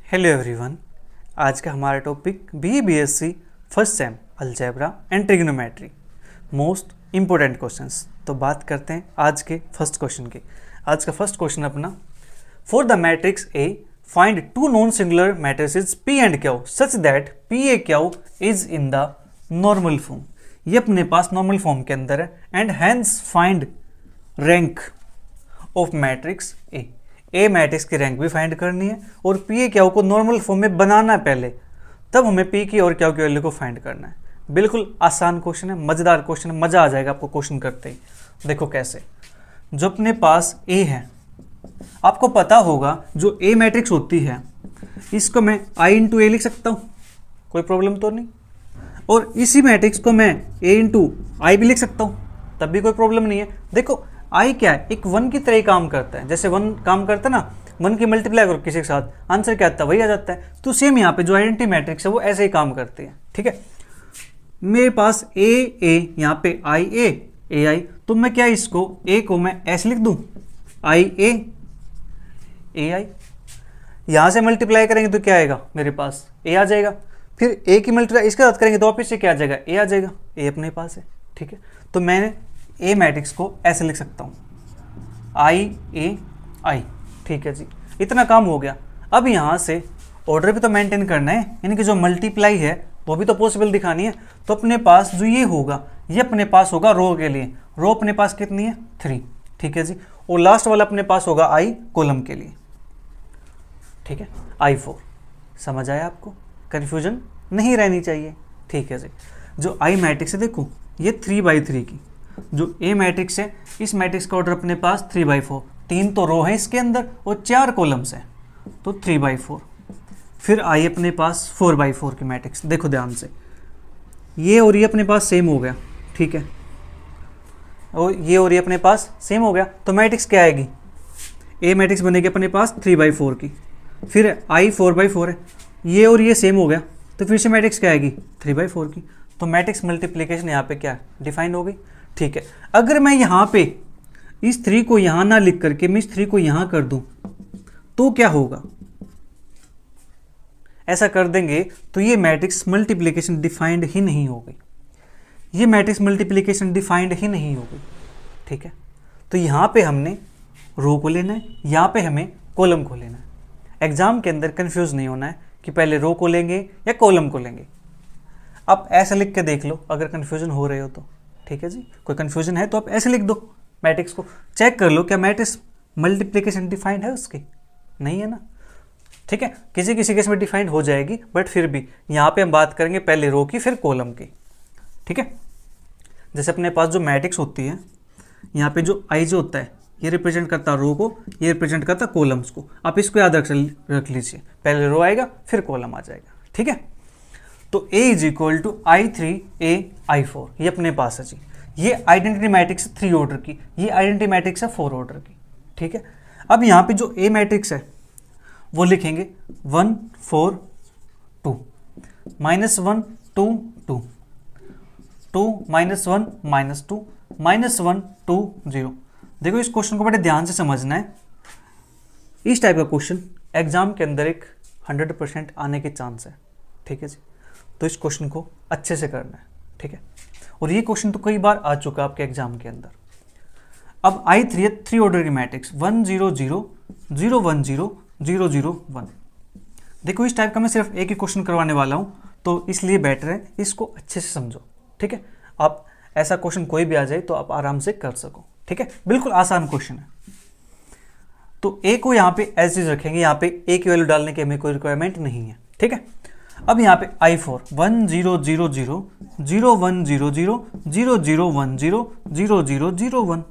Hello everyone. आज का हमारा topic BSc first sem algebra and trigonometry, most important questions. तो बात करते हैं आज के फर्स्ट क्वेश्चन की। आज का फर्स्ट क्वेश्चन अपना, for the matrix A find two non singular matrices P and Q such that PAQ is in the normal form. ये अपने पास नॉर्मल फॉर्म के अंदर है and hence find rank of matrix A matrix की rank भी find करनी है और PAQ को नॉर्मल फॉर्म में बनाना है पहले, तब हमें P की और Q की वैल्यू को फाइंड करना है। बिल्कुल आसान क्वेश्चन है, मज़ेदार क्वेश्चन है, मज़ा आ जाएगा आपको क्वेश्चन करते ही। देखो कैसे, जो अपने पास A है, आपको पता होगा जो A मैट्रिक्स होती है इसको मैं I इंटू A लिख सकता हूँ, कोई प्रॉब्लम तो नहीं। और इसी मैट्रिक्स को मैं A इंटू I भी लिख सकता हूँ, तब भी कोई प्रॉब्लम नहीं है। देखो आई क्या है, एक वन की तरह ही काम करता है। जैसे वन काम करता है ना, वन की मल्टीप्लाई करो किसी के साथ, आंसर क्या आता है वही आ जाता है। तो सेम यहाँ पे जो आइडेंटिटी मैट्रिक्स है वो ऐसे ही काम करती है। ठीक है, मेरे पास ए यहाँ पे ए आई, तो मैं क्या इसको ए को मैं ऐसे लिख दूं, ए आई। यहाँ से मल्टीप्लाई करेंगे तो क्या आएगा, मेरे पास ए आ जाएगा। फिर ए की मल्टीप्लाई इसके साथ करेंगे तो वापस से क्या आ जाएगा, ए आ जाएगा। ए अपने पास है। ठीक है, तो मैंने ए मैट्रिक्स को ऐसे लिख सकता हूँ, आई। ठीक है जी, इतना काम हो गया। अब यहाँ से ऑर्डर भी तो मेंटेन करना है, यानी कि जो मल्टीप्लाई है वो भी तो पॉसिबल दिखानी है। तो अपने पास जो ये होगा, ये अपने पास होगा रो के लिए। रो अपने पास कितनी है, 3। ठीक है जी, और लास्ट वाला अपने पास होगा आई कॉलम के लिए। ठीक है, I4। समझ आया आपको, कन्फ्यूजन नहीं रहनी चाहिए। ठीक है जी, जो आई मैट्रिक्स है देखो ये 3/3 की, जो ए मैट्रिक्स है इस मैट्रिक्स का ऑर्डर अपने पास 3/4। 3 तो रो है इसके अंदर और 4 कॉलम्स हैं, तो 3/4। फिर आई अपने पास 4/4 की मैट्रिक्स। देखो ध्यान से, ये और ये अपने पास सेम हो गया। ठीक है, और ये अपने पास सेम हो गया, तो मैट्रिक्स क्या आएगी, ए मैट्रिक्स बनेगी अपने पास 3/4 की। फिर आई 4/4 है, ये और ये सेम हो गया, तो फिर से मैट्रिक्स क्या आएगी, 3/4 की। तो मैट्रिक्स मल्टीप्लिकेशन यहाँ पे क्या डिफाइन हो गई। ठीक है, अगर मैं यहाँ पे इस 3 को यहाँ ना लिख करके मैं इस 3 को यहाँ कर दूं तो क्या होगा, ऐसा कर देंगे तो ये मैट्रिक्स मल्टीप्लिकेशन डिफाइंड ही नहीं हो गई। ये मैट्रिक्स मल्टीप्लिकेशन डिफाइंड ही नहीं हो गई। ठीक है, तो यहाँ पे हमने रो को लेना है, यहाँ पे हमें कॉलम को लेना है। एग्जाम के अंदर कंफ्यूज नहीं होना है कि पहले रो को लेंगे या कॉलम को लेंगे। आप ऐसा लिख के देख लो अगर कंफ्यूजन हो रहे हो तो। ठीक है जी, कोई कंफ्यूजन है तो आप ऐसे लिख दो, मैट्रिक्स को चेक कर लो क्या मैट्रिक्स मल्टीप्लिकेशन डिफाइंड है उसकी, नहीं है ना। ठीक है, किसी किसी केस में डिफाइंड हो जाएगी, बट फिर भी यहाँ पे हम बात करेंगे पहले रो की फिर कॉलम की। ठीक है, जैसे अपने पास जो मैट्रिक्स होती है, यहाँ पे जो आई जो होता है ये रिप्रेजेंट करता है रो को, ये रिप्रेजेंट करता है कॉलम्स को। आप इसको याद रख लीजिए, पहले रो आएगा फिर कॉलम आ जाएगा। ठीक है, तो A is equal to I3 A I4, ये अपने पास है जी। ये आइडेंटिटी मैट्रिक्स है 3 ऑर्डर की, ये आइडेंटिटी मैट्रिक्स है 4 ऑर्डर की। ठीक है, अब यहाँ पे जो A मैट्रिक्स है वो लिखेंगे 1 4 2 -1 2 2 2 -1 -2 -1 2 0। देखो इस क्वेश्चन को बड़े ध्यान से समझना है। इस टाइप का क्वेश्चन एग्जाम के अंदर एक 100% आने के चांस है। ठीक है जी, तो इस क्वेश्चन को अच्छे से करना है। ठीक है, और ये क्वेश्चन तो कई बार आ चुका है आपके एग्जाम के अंदर। अब I3 3 ऑर्डर की मैट्रिक्स 1 0 0 0 1 0 0 0 1। देखो इस टाइप का मैं सिर्फ एक ही क्वेश्चन करवाने वाला हूँ, तो इसलिए बेटर है इसको अच्छे से समझो। ठीक है, आप ऐसा क्वेश्चन कोई भी आ जाए तो आप आराम से कर सको। ठीक है, बिल्कुल आसान क्वेश्चन है। तो ए को यहाँ पे एज इज रखेंगे, यहाँ पे ए की वैल्यू डालने की हमें कोई रिक्वायरमेंट नहीं है। ठीक है, अब यहाँ पे I4 1 0 0 0 0 1 0 0 0 0 1 0 0 0 0 1।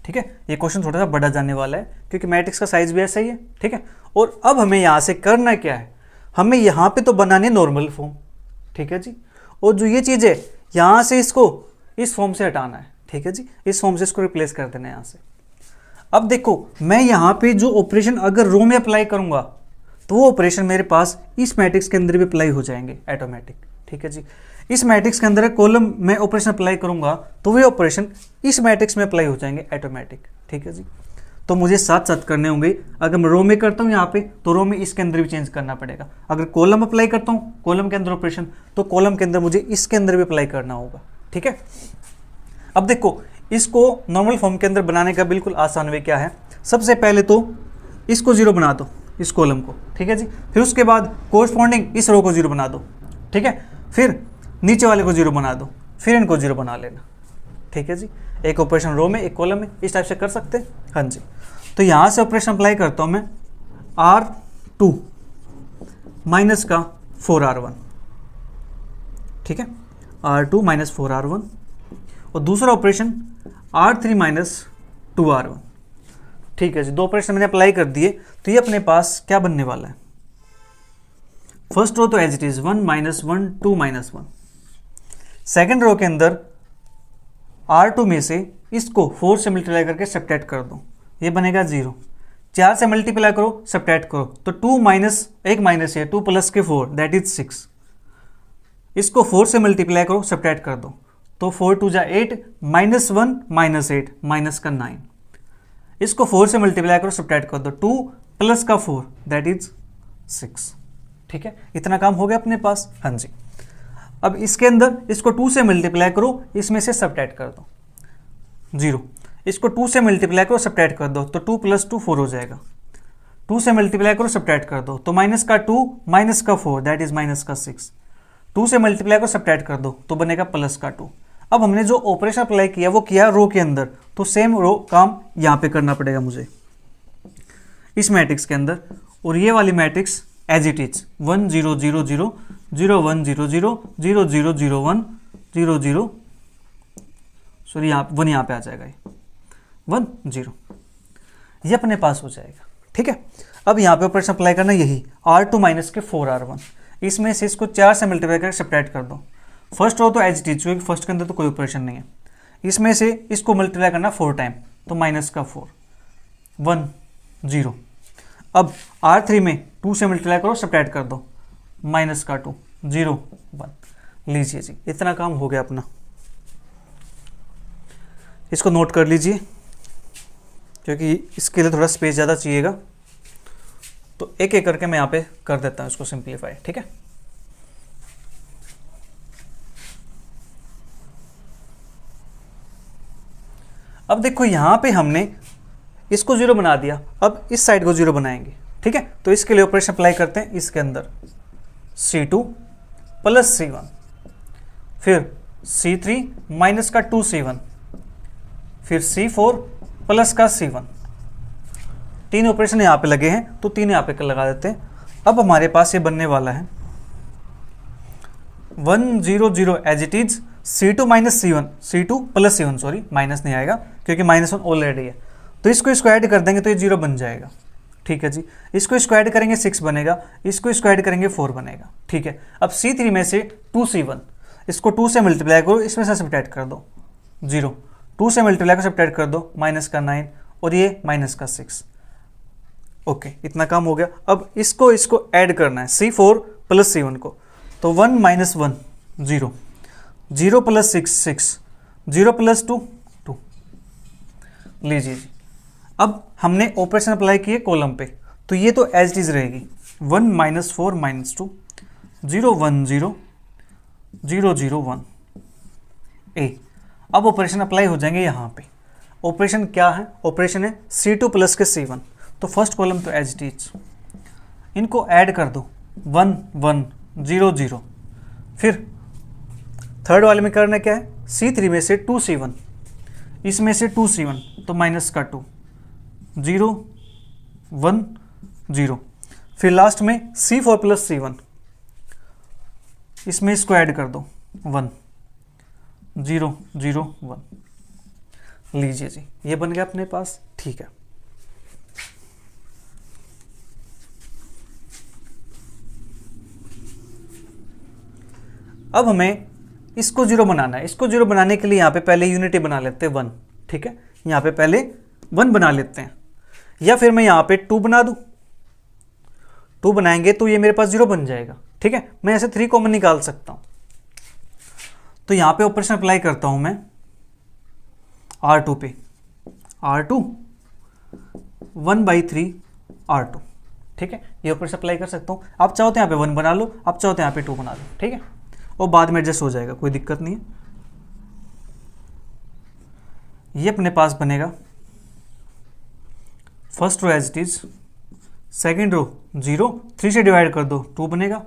ठीक है, ये क्वेश्चन थोड़ा सा बड़ा जाने वाला है क्योंकि मैट्रिक्स का साइज भी ऐसा ही है। ठीक है, और अब हमें यहाँ से करना क्या है, हमें यहाँ पे तो बनानी है नॉर्मल फॉर्म। ठीक है जी, और जो ये चीज़ है यहाँ से इसको इस फॉर्म से हटाना है। ठीक है जी, इस फॉर्म से इसको रिप्लेस कर देना है यहाँ से। अब देखो मैं यहाँ पे जो ऑपरेशन अगर रो में अप्लाई करूँगा तो वो ऑपरेशन मेरे पास इस मैट्रिक्स के अंदर भी अप्लाई हो जाएंगे ऑटोमेटिक। ठीक है जी, इस मैट्रिक्स के अंदर कॉलम में ऑपरेशन अप्लाई करूंगा तो वे ऑपरेशन इस मैट्रिक्स में अप्लाई हो जाएंगे ऑटोमेटिक। ठीक है जी, तो तो मुझे साथ साथ करने होंगे। अगर मैं रो में करता हूँ यहाँ पे तो रो में इसके अंदर भी चेंज करना पड़ेगा। अगर कॉलम अप्लाई करता हूँ, कॉलम के अंदर ऑपरेशन, तो कॉलम के अंदर मुझे इसके अंदर भी अप्लाई करना होगा। ठीक है, अब देखो इसको नॉर्मल फॉर्म के अंदर बनाने का बिल्कुल आसान वे क्या है। सबसे पहले तो इसको 0 बना दो, इस कॉलम को। ठीक है जी, फिर उसके बाद कोरस्पॉन्डिंग इस रो को 0 बना दो। ठीक है, फिर नीचे वाले को 0 बना दो, फिर इनको 0 बना लेना। ठीक है जी, एक ऑपरेशन रो में, एक कॉलम में, इस टाइप से कर सकते हैं। हाँ जी, तो यहाँ से ऑपरेशन अप्लाई करता हूँ मैं, R2 माइनस का 4R1। ठीक है, R2 माइनस 4R1, और दूसरा ऑपरेशन R3 माइनस 2R1। ठीक है जी, दो ऑपरेशन मैंने अप्लाई कर दिए। तो ये अपने पास क्या बनने वाला है, फर्स्ट रो तो as it is 1 minus 1 2 minus 1। Second row के अंदर R2 में से इसको 4 से मल्टीप्लाई करके सब्ट्रैक्ट कर दो, ये बनेगा 0। 4 से मल्टीप्लाई करो, सब्ट्रैक्ट करो, तो 2 माइनस 1 माइनस है 2 प्लस के 4 दैट इज 6। इसको 4 से मल्टीप्लाई करो, सब्ट्रैक्ट कर दो, तो 4 2 जा 8 माइनस 1 माइनस 8 माइनस का 9। इसको 4 से मल्टीप्लाई करो, सब्ट्रैक्ट कर दो, 2 प्लस का 4 दैट इज 6। ठीक है, इतना काम हो गया अपने पास। हाँ जी, अब इसके अंदर इसको 2 से मल्टीप्लाई करो, इसमें से सब्ट्रैक्ट कर दो 0। इसको 2 से मल्टीप्लाई करो, सब्ट्रैक्ट कर दो, तो 2 प्लस 2 4 हो जाएगा। 2 से मल्टीप्लाई करो, सब्ट्रैक्ट कर दो, तो माइनस का 2 माइनस का 4 दैट इज माइनस का 6। 2 से मल्टीप्लाई करो, सब्ट्रैक्ट कर दो, तो बनेगा प्लस का 2। अब हमने जो ऑपरेशन अप्लाई किया वो किया रो के अंदर, तो सेम रो काम यहाँ पे करना पड़ेगा मुझे इस मैट्रिक्स के अंदर। और ये वाली matrix as it is 1 0 0 0 0 1 0 0 0 0 0 1 0 0, sorry यहाँ 1 यहाँ पे आ जाएगा, ये 1 0, ये अपने पास हो जाएगा। ठीक है, अब यहाँ पे ऑपरेशन अप्लाई करना यही R2 माइनस के 4R1। इसमें से इसको 4 से मल्टीप्लाई करके सब्ट्रैक्ट कर दो। फर्स्ट रो तो एज इट इज, क्योंकि फर्स्ट के अंदर तो कोई ऑपरेशन नहीं है। इसमें से इसको मल्टीप्लाई करना 4 टाइम, तो माइनस का 4 1 0। अब R3 में 2 से मल्टीप्लाई करो, सब्ट्रैक्ट कर दो, माइनस का 2 0 1। लीजिए जी, इतना काम हो गया अपना। इसको नोट कर लीजिए, क्योंकि इसके लिए थोड़ा स्पेस ज़्यादा चाहिएगा, तो एक एक करके मैं यहाँ पे कर देता हूँ इसको सिंप्लीफाई। ठीक है, अब देखो यहाँ पे हमने इसको 0 बना दिया, अब इस साइड को 0 बनाएंगे। ठीक है, तो इसके लिए ऑपरेशन अप्लाई करते हैं। इसके अंदर C2 प्लस C1, फिर C3 माइनस का 2C1, फिर C4 प्लस का C1। 3 ऑपरेशन यहाँ पे लगे हैं, तो 3 यहाँ पे लगा देते हैं। अब हमारे पास ये बनने वाला है 1 0 0 as it is C2 minus C1, C2 plus C1, sorry minus नहीं आएगा क्योंकि -1 ऑलरेडी है, तो इसको ऐड कर देंगे तो ये 0 बन जाएगा। ठीक है जी, इसको ऐड करेंगे 6 बनेगा, इसको ऐड करेंगे 4 बनेगा। ठीक है, अब C3 में से 2C1, इसको 2 से मल्टीप्लाई करो, इसमें से सब्ट्रैक्ट कर दो 0, 2 से मल्टीप्लाई कर सब्ट्रैक्ट कर दो, माइनस का 9 और ये माइनस का 6। ओके, इतना काम हो गया। अब इसको ऐड करना है C4 प्लस C1 को, तो 1 माइनस 1 0, 0 प्लस 6 6, 0 प्लस 2 2। लीजिए जी, अब हमने ऑपरेशन अप्लाई किए कॉलम पे, तो ये तो एज इट इज रहेगी 1 माइनस 4 माइनस 2 0 1 0 0 0 1 ए। अब ऑपरेशन अप्लाई हो जाएंगे यहाँ पे। ऑपरेशन क्या है, ऑपरेशन है C2 प्लस के C1, तो फर्स्ट कॉलम तो एज इट इज, इनको ऐड कर दो 1 1 0 0। फिर थर्ड वाले में करना क्या है, C3 में से 2C1, इसमें से 2C1, तो माइनस का 2 0 1 0। फिर लास्ट में C4 प्लस C1, इसमें इसको ऐड कर दो 1 0 0 1। लीजिए जी, ये बन गया अपने पास। ठीक है, अब हमें इसको 0 बनाना है। इसको 0 बनाने के लिए यहाँ पे पहले यूनिटी बना लेते हैं 1। ठीक है, यहाँ पे पहले 1 बना लेते हैं, या फिर मैं यहाँ पे 2 बना दूँ। 2 बनाएंगे तो ये मेरे पास 0 बन जाएगा। ठीक है, मैं ऐसे 3 कॉमन निकाल सकता हूँ। तो यहाँ पे ऑपरेशन अप्लाई करता हूँ मैं R2 पे, R2 1/3 R2। ठीक है, ये ऊपर से अप्लाई कर सकता हूँ। आप चाहो तो यहाँ पे 1 बना लो, आप चाहो तो यहाँ पे 2 बना लो। ठीक है, और बाद में एडजस्ट हो जाएगा, कोई दिक्कत नहीं है। ये अपने पास बनेगा first row as it is, second row 0, 3 से डिवाइड कर दो 2 बनेगा,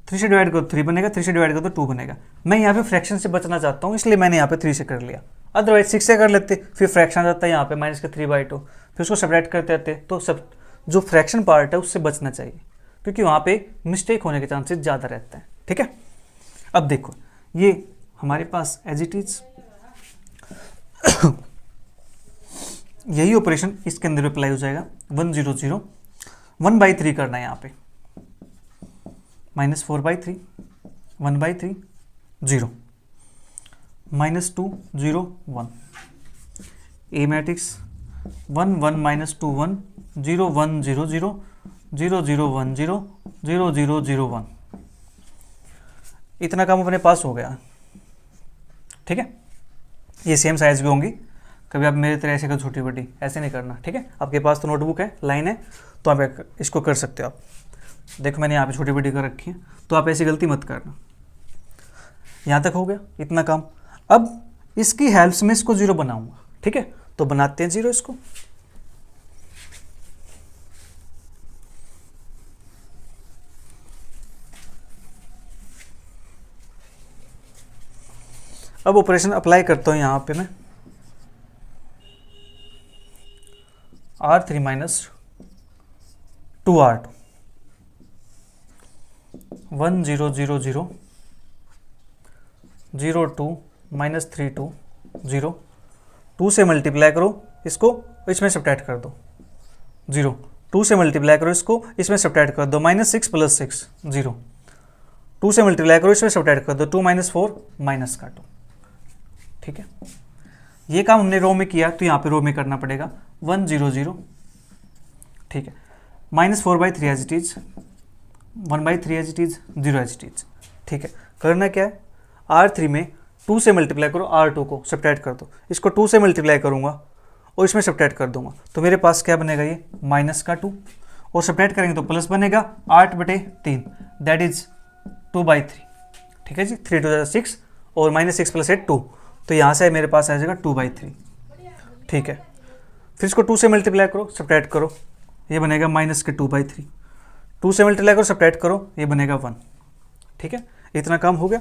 3 से डिवाइड करो 3 बनेगा, 3 से डिवाइड कर दो 2 बनेगा। मैं यहाँ पे फ्रैक्शन से बचना चाहता हूँ, इसलिए मैंने यहाँ पे 3 से कर लिया, अदरवाइज 6 से कर लेते, फिर फ्रैक्शन आ जाता है यहाँ पे -3/2, फिर उसको सेपरेट करते रहते। तो सब जो फ्रैक्शन पार्ट है उससे बचना चाहिए, क्योंकि वहाँ पे मिस्टेक होने के चांसेस ज़्यादा रहते हैं। ठीक है, अब देखो ये हमारे पास एज इट इज यही ऑपरेशन इसके अंदर अप्लाई हो जाएगा। 1 0 0 1/3 करना है यहाँ पे, -4/3 1/3 0 -2 0 1। ए मैट्रिक्स 1 1 -2 1 0 1 0 0 0 0 1 0 0 0 0 1। इतना काम अपने पास हो गया। ठीक है, ये सेम साइज भी होंगी, कभी आप मेरी तरह ऐसे कर छोटी बड़ी ऐसे नहीं करना। ठीक है, आपके पास तो नोटबुक है, लाइन है, तो आप इसको कर सकते हो। आप देखो मैंने यहाँ पे छोटी बड़ी कर रखी है, तो आप ऐसी गलती मत करना। यहाँ तक हो गया इतना काम। अब इसकी हेल्प से मैं इसको 0 बनाऊंगा। ठीक है, तो बनाते हैं 0 इसको। अब ऑपरेशन अप्लाई करता हूं यहां पे मैं, R3 - 2R2 1 0 0 0 0 2 -3 2 0 2 से मल्टीप्लाई करो इसको, इसमें सब्ट्रैक्ट कर दो 0 2 से मल्टीप्लाई करो इसको, इसमें सब्ट्रैक्ट कर दो -6 + 6 0 2 से मल्टीप्लाई करो इसमें सब्ट्रैक्ट कर दो 2 - 4 माइनस का 2। ठीक है, ये काम हमने रो में किया, तो यहाँ पे रो में करना पड़ेगा 1 0 0। ठीक है, -4/3 as it is, 1/3 as it is, 0 as it is. ठीक है, करना क्या है, R3 में 2 से मल्टीप्लाई करो, R2 को सब्ट्रैक्ट कर दो, इसको 2 से मल्टीप्लाई करूंगा और इसमें सब्ट्रैक्ट कर दूंगा, तो मेरे पास क्या बनेगा, ये -2, और सब्ट्रैक्ट करेंगे तो प्लस बनेगा 8/3, दैट इज 2/3। ठीक है जी, 3 2 6 और -6 + 8 2, तो यहाँ से मेरे पास आ जाएगा 2/3। ठीक है, फिर इसको 2 से मल्टीप्लाई करो, सब्ट्रैक्ट करो, ये बनेगा -2/3, 2 से मल्टीप्लाई करो, सब्ट्रैक्ट करो, ये बनेगा 1। ठीक है, इतना काम हो गया।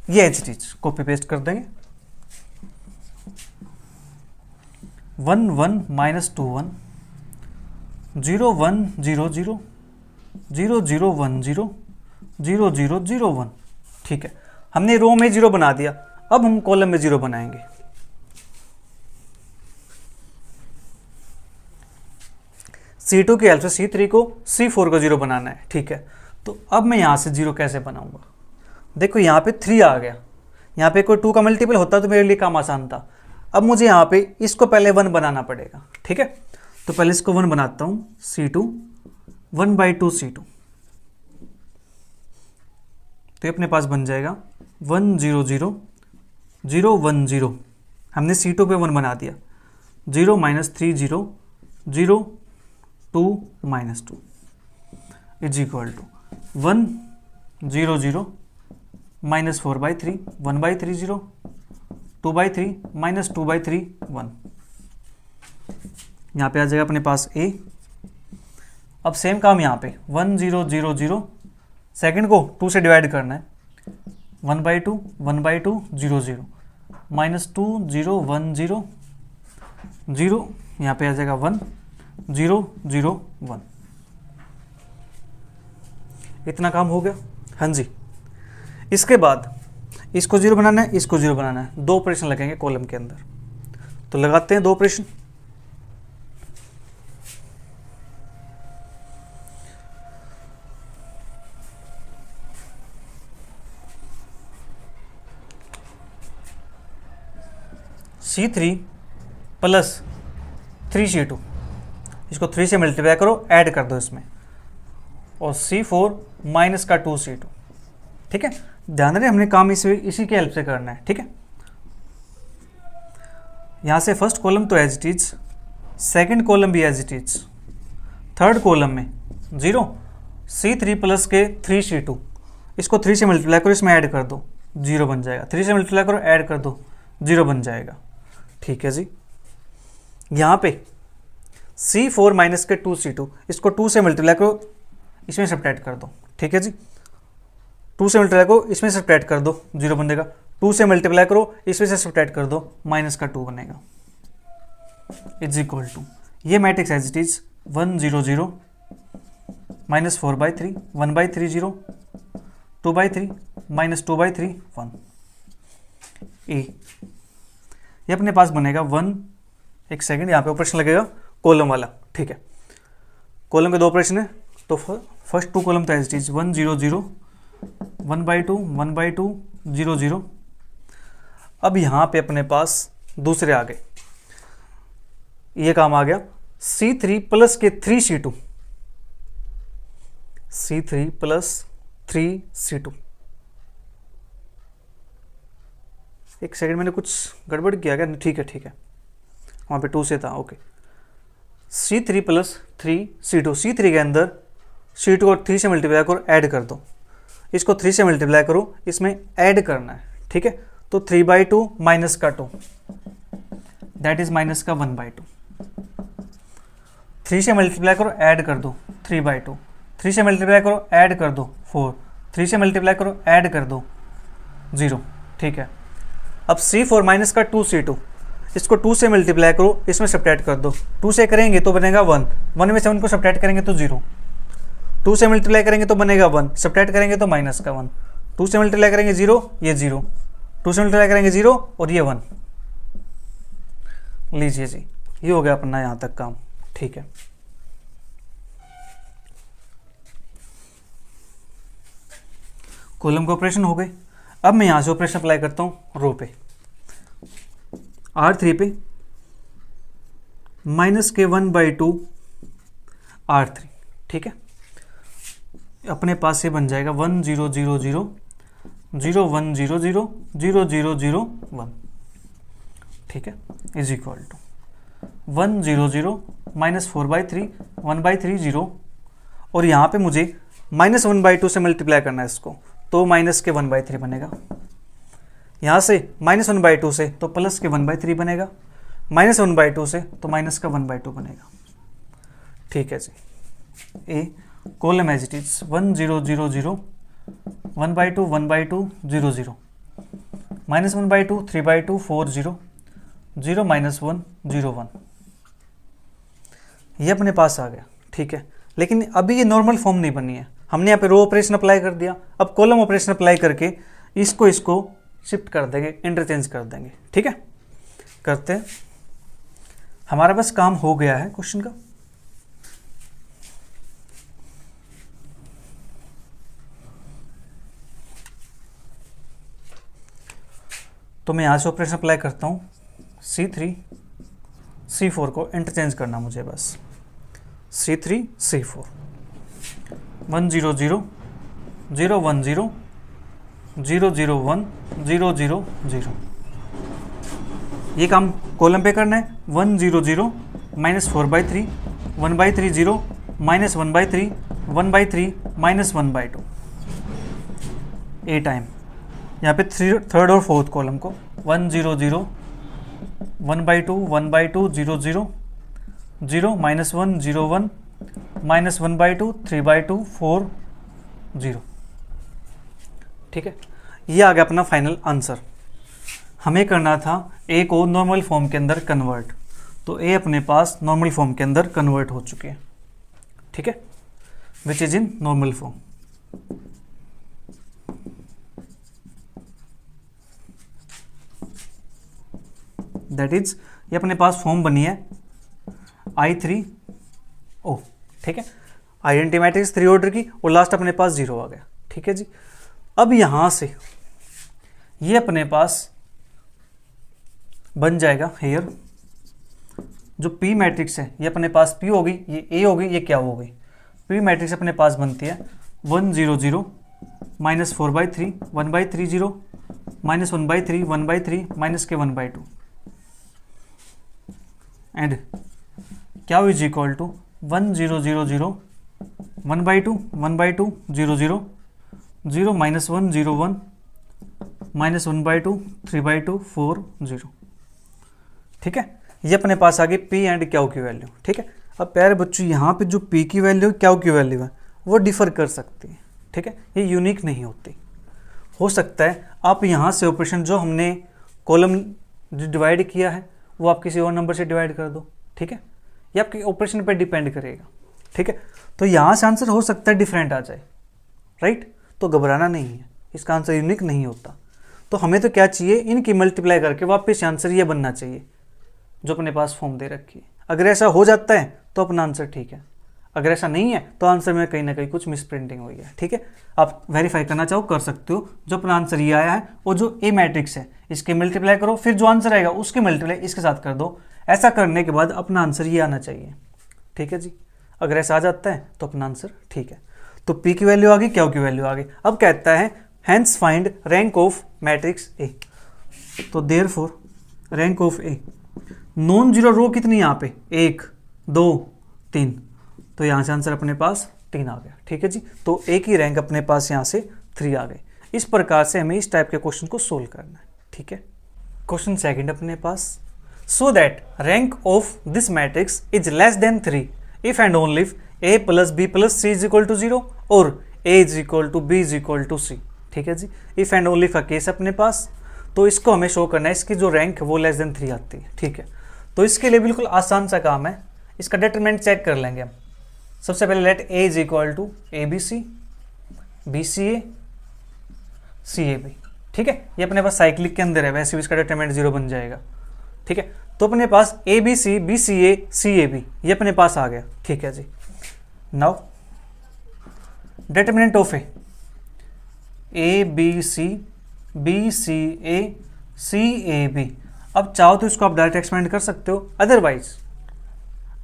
ये as it is copy paste कर देंगे, 1 1 -2 1 0 1 0 0 0 0 1 0 0 0 0 1। ठीक है, हमने रो में 0 बना दिया, अब हम कॉलम में 0 बनाएंगे। C2 की हेल्प से C3 को C4 को 0 बनाना है। ठीक है, तो अब मैं यहां से 0 कैसे बनाऊंगा, देखो यहाँ पे 3 आ गया, यहाँ पे कोई 2 का मल्टीपल होता तो मेरे लिए काम आसान था। अब मुझे यहाँ पे इसको पहले 1 बनाना पड़ेगा। ठीक है, तो पहले इसको 1 बनाता हूँ, C2 1/2 C2, तो ये अपने पास बन जाएगा 1 0 0 0 1 0। हमने C2 पे 1 बना दिया, 0 -3 0 0 2 -2 इज इक्वल टू 1 0 0 -4/3 1/3 0 2/3 -2/3 1। यहाँ पे आ जाएगा अपने पास A। अब सेम काम यहाँ पे 1 0 0 0, सेकंड को 2 से डिवाइड करना है, 1/2 1/2 0 0 -2 0 1 0 0, यहाँ पे आ जाएगा 1 0 0 1। इतना काम हो गया। हाँ जी, इसके बाद इसको 0 बनाना है, इसको 0 बनाना है, 2 ऑपरेशन लगेंगे कॉलम के अंदर, तो लगाते हैं 2 ऑपरेशन। C3 + 3 C2, इसको 3 से मल्टीप्लाई करो, ऐड कर दो इसमें, और C4 - 2 C2। ठीक है, ध्यान रहे हमने काम इसी के हेल्प से करना है। ठीक है, यहाँ से फर्स्ट कॉलम तो as it is second column भी as it is, third column में 0, C3 प्लस के 3C2, इसको 3 से मल्टीप्लाई करो, इसमें ऐड कर दो, 0 बन जाएगा। 3 से मल्टीप्लाई करो, ऐड कर दो, 0 बन जाएगा। ठीक है जी। यहाँ पे C4 माइनस के 2C2, इसको 2 से मल्टीप्लाई करो, इसमें सब्ट्रैक्ट कर दो। ठीक है जी, 2 से मल्टीप्लाई करो, इसमें सब्ट्रैक्ट कर दो, 0 बन जाएगा। 2 से मल्टीप्लाई करो, इसमें से सब्ट्रैक्ट कर दो, माइनस का 2 बनेगा, इज इक्वल टू, ये matrix as it is 1 0 0 minus 4/3 1/3 0 2/3 minus 2/3 1 A. ये अपने पास बनेगा 1, एक सेकेंड, यहाँ पे ऑपरेशन लगेगा कॉलम वाला। ठीक है, कॉलम के 2 ऑपरेशन है, तो फर्स्ट 2 कॉलम था एज इट इज 1 0 0 1/2 1/2 0 0। अब यहाँ पे अपने पास दूसरे आ गए, ये काम आ गया C3 प्लस के 3C2, C3 प्लस 3C2। एक सेकंड, मैंने कुछ गड़बड़ किया क्या? ठीक है ठीक है, वहाँ पे 2 से था। Okay, C3 plus 3C2, C3 के अंदर C2 और 3 से मल्टीप्लाई करो, ऐड कर दो, इसको 3 से मल्टीप्लाई करो, इसमें ऐड करना है। ठीक है, तो 3/2 माइनस का 2, दैट इज माइनस का 1/2। 3 से मल्टीप्लाई करो, ऐड कर दो, 3/2। 3 से मल्टीप्लाई करो, ऐड कर दो, 4। 3 से मल्टीप्लाई करो, ऐड कर दो, 0। ठीक है, अब C4 माइनस का 2C2, इसको 2 से मल्टीप्लाई करो, इसमें सब्ट्रैक्ट कर दो। 2 से करेंगे तो बनेगा 1, 1 में से 1 को सब्ट्रैक्ट करेंगे तो 0। 2 से मल्टीप्लाई करेंगे तो बनेगा 1, सब्ट्रैक्ट करेंगे तो माइनस का 1। 2 से मल्टीप्लाई करेंगे 0, ये 0। 2 से मल्टीप्लाई करेंगे 0 और ये 1। लीजिए जी, ये हो गया अपना यहाँ तक काम। ठीक है, कॉलम के ऑपरेशन हो गए। अब मैं यहाँ से ऑपरेशन अप्लाई करता हूँ रो पे, R3 पे माइनस के 1/2 R3। ठीक है, अपने पास से बन जाएगा 1 0 0 0 0 1 0 0 0 0 0 1। ठीक है, इज इक्वल टू 1 0 0 माइनस 4/3 1/3 0, और यहाँ पे मुझे माइनस 1/2 से मल्टीप्लाई करना है इसको, तो माइनस के 1/3 बनेगा। यहाँ से माइनस 1/2 से तो प्लस के 1/3 बनेगा, माइनस 1/2 से तो माइनस का 1/2 बनेगा। ठीक है जी, A column as it is 1 0 0 0 1/2 1/2 0 0 minus 1/2 3/2 4 0 0 minus 1 0 1। ये अपने पास आ गया। ठीक है, लेकिन अभी ये नॉर्मल फॉर्म नहीं बनी है, हमने यहाँ पे रो ऑपरेशन अप्लाई कर दिया। अब कॉलम ऑपरेशन अप्लाई करके इसको शिफ्ट कर देंगे, इंटरचेंज कर देंगे। ठीक है, करते हैं। हमारा बस काम हो गया है क्वेश्चन का। तो मैं यहाँ से ऑपरेशन अप्लाई करता हूँ, C3 C4 को इंटरचेंज करना मुझे बस, C3 C4 1 0 0 0 1 0 0 0 1 0 0 0। ये काम कॉलम पे करना है। 1 0 0 माइनस 4/3 1/3 0 माइनस 1/3 1/3 माइनस 1/2 ए टाइम। यहाँ पे थर्ड और फोर्थ कॉलम को 1 0 0 1/2 1/2 0 0 0 माइनस 1 0 1 माइनस 1/2 3/2 4 0। ठीक है, ये आ गया अपना फाइनल आंसर। हमें करना था ए को नॉर्मल फॉर्म के अंदर कन्वर्ट, तो ए अपने पास नॉर्मल फॉर्म के अंदर कन्वर्ट हो चुके हैं। ठीक है, which is in normal form. That is, ये अपने पास फॉर्म बनी है I3O। ठीक है, आइडेंटिटी मैट्रिक्स 3 ऑर्डर की, और लास्ट अपने पास 0 आ गया। ठीक है जी, अब यहां से ये अपने पास बन जाएगा हेयर, जो P मैट्रिक्स है ये अपने पास P होगी, ये A होगी, ये क्या हो गई, P मैट्रिक्स अपने पास बनती है 1 0 0 माइनस 4/3 1/3 0 माइनस 1/3 1/3 माइनस के 1/2 एंड क्या इज इक्वल टू 1 0 0 0 1/2 1/2 0 0 0 -1 0 1 -1/2 3/2 4 0। ठीक है, ये अपने पास आ गई पी एंड क्यू की वैल्यू। ठीक है, अब प्यारे बच्चों यहाँ पे जो पी की वैल्यू क्यू की वैल्यू है वो डिफर कर सकती है। ठीक है, ये यूनिक नहीं होती। हो सकता है आप यहाँ से ऑपरेशन जो हमने कॉलम जो डिवाइड किया है वो आप किसी और नंबर से डिवाइड कर दो। ठीक है, ये आपके ऑपरेशन पर डिपेंड करेगा। ठीक है, तो यहाँ से आंसर हो सकता है डिफरेंट आ जाए, राइट। तो घबराना नहीं है, इसका आंसर यूनिक नहीं होता। तो हमें तो क्या चाहिए, इनकी मल्टीप्लाई करके वापस आंसर ये बनना चाहिए जो अपने पास फॉर्म दे रखी है। अगर ऐसा हो जाता है तो अपना आंसर ठीक है, अगर ऐसा नहीं है तो आंसर में कहीं ना कहीं कुछ मिस प्रिंटिंग हुई है। ठीक है, आप वेरीफाई करना चाहो कर सकते हो। जो अपना आंसर ये आया है और जो ए मैट्रिक्स है इसके मल्टीप्लाई करो, फिर जो आंसर आएगा उसके मल्टीप्लाई इसके साथ कर दो। ऐसा करने के बाद अपना आंसर ये आना चाहिए। ठीक है जी, अगर ऐसा आ जाता है तो अपना आंसर ठीक है। तो पी की वैल्यू आ गई, क्यू की वैल्यू आ गई। अब कहता है hence find rank of matrix A. तो therefore rank of A, non zero row कितनी यहाँ पे 1 2 3, तो यहाँ से आंसर अपने पास 3 आ गया। ठीक है जी, तो ए की रैंक अपने पास यहाँ से 3 आ गई। इस प्रकार से हमें इस टाइप के क्वेश्चन को सोल्व करना है। ठीक है, क्वेश्चन सेकंड अपने पास, so that rank of this matrix is less than 3 if and only if a plus B plus c is equal to 0 और a is equal to b is equal to c. ठीक है जी, if and only का case अपने पास, तो इसको हमें शो करना है इसकी जो रैंक है वो लेस देन 3 आती है। ठीक है, तो इसके लिए बिल्कुल आसान सा काम है, इसका डिटरमिनेंट चेक कर लेंगे हम। सबसे पहले let a is equal to A B C B C A C A B. ठीक है, ये अपने पास साइक्लिक के अंदर है, वैसे भी इसका डिटरमिनेंट 0 बन जाएगा। ठीक है, तो अपने पास a B C B C A b ये अपने पास आ गया। ठीक है जी, now determinant of A B C A b. अब चाहो तो इसको आप डायरेक्ट एक्सपेंड कर सकते हो, अदरवाइज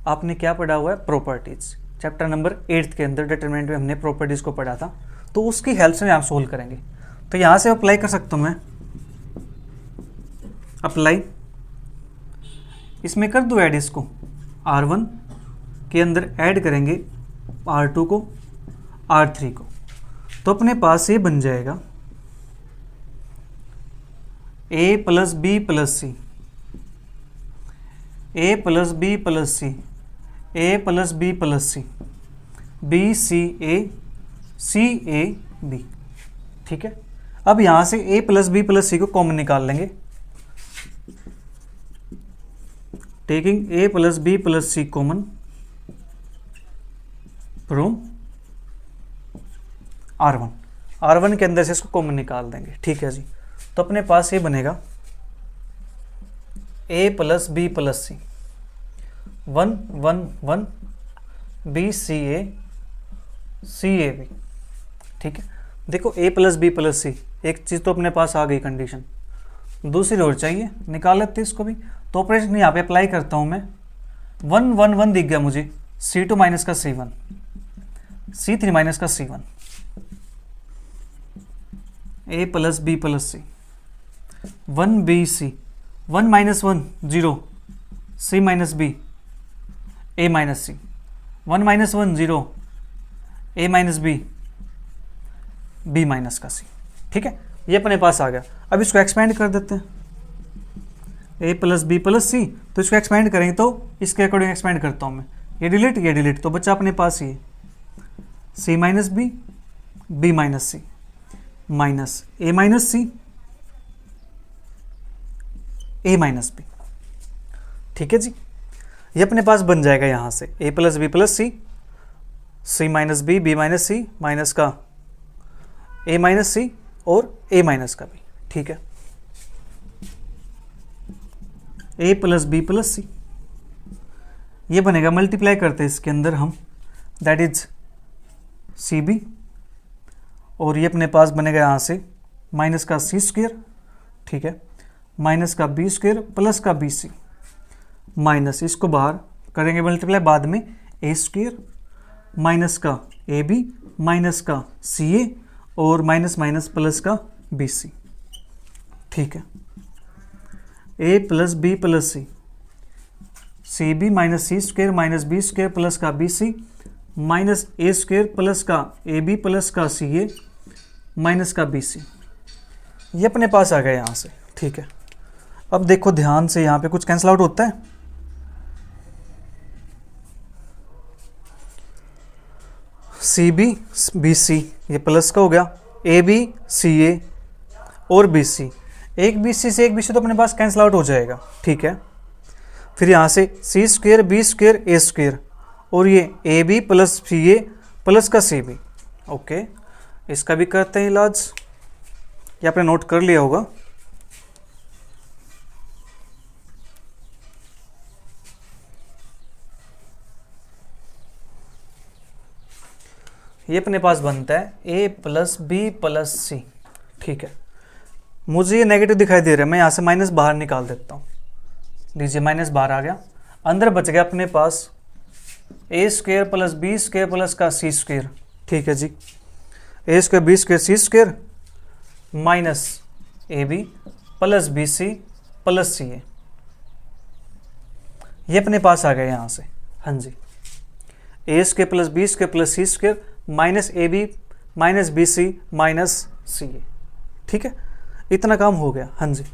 आपने क्या पढ़ा हुआ है, प्रॉपर्टीज। चैप्टर नंबर 8 के अंदर डिटरमिनेंट में हमने प्रॉपर्टीज को पढ़ा था, तो उसकी हेल्प से आप सोल्व करेंगे। तो यहां से अप्लाई कर सकता हूं मैं, अप्लाई, इसमें कर दो ऐड, इसको R1 के अंदर ऐड करेंगे R2 को R3 को, तो अपने पास ये बन जाएगा a plus B plus C, A plus B plus C, A plus B plus C, B C A B. ठीक है, अब यहां से a plus B plus C को कॉमन निकाल लेंगे, taking a plus B plus C common from R1 के अंदर से इसको कॉमन निकाल देंगे। ठीक है जी, तो अपने पास ये बनेगा a plus B plus C 1 1 1 B C A B. ठीक है, देखो a plus B plus C, एक चीज़ तो अपने पास आ गई कंडीशन, दूसरी और चाहिए, निकाल लेते इसको भी। तो ऑपरेशन यहाँ पे अप्लाई करता हूँ मैं, 1 1 1 दिख गया मुझे, C2 माइनस का C1, C3 माइनस का C1, a plus B plus C 1 B C 1 minus 1 0 C minus B a minus C 1 minus 1 0 a minus B minus का c। ठीक है, ये अपने पास आ गया। अब इसको एक्सपेंड कर देते हैं, a प्लस बी प्लस सी, तो इसको एक्सपेंड करेंगे तो इसके अकॉर्डिंग एक्सपेंड करता हूँ मैं, ये डिलीट, तो बच्चा अपने पास ये c minus B minus c minus a minus c a minus b. ठीक है जी, ये अपने पास बन जाएगा यहाँ से a plus B plus c minus B minus c minus का a माइनस सी और a माइनस का बी। ठीक है, a plus B plus c, ये बनेगा, मल्टीप्लाई करते हैं इसके अंदर हम, दैट इज सी बी, और ये अपने पास बनेगा यहाँ से माइनस का सी स्क्वेयर। ठीक है, माइनस का बी स्क्वेयर प्लस का बी सी, माइनस इसको बाहर करेंगे मल्टीप्लाई बाद में, ए स्क्वेयर माइनस का ए बी माइनस का सी ए और माइनस माइनस प्लस का बी सी। ठीक है, a plus B plus C b minus c square minus b square plus का b c minus a square plus का a b plus का c ए minus का b सी। ये अपने पास आ गया यहाँ से, ठीक है। अब देखो ध्यान से, यहाँ पे कुछ कैंसिल आउट होता है। सी बी बी सी ये प्लस का हो गया, ए बी सी ए और बी सी, एक बी सी से एक बी सी तो अपने पास कैंसिल आउट हो जाएगा, ठीक है। फिर यहाँ से c square b square a square और ये a b plus C A plus का सी बी। ओके, इसका भी करते हैं इलाज। ये आपने नोट कर लिया होगा। ये अपने पास बनता है ए प्लस बी प्लस सी, ठीक है। मुझे ये नेगेटिव दिखाई दे रहा है, मैं यहाँ से माइनस बाहर निकाल देता हूँ। लीजिए माइनस बाहर आ गया, अंदर बच गया अपने पास a square plus b square plus का सी स्क्वेयर, ठीक है जी। A square b square c square minus a b plus b c plus C a. ये अपने पास आ गया यहाँ से, हाँ जी। A square plus b square plus c square minus a b minus b c minus c a, ठीक है। इतना काम हो गया, हाँ जी।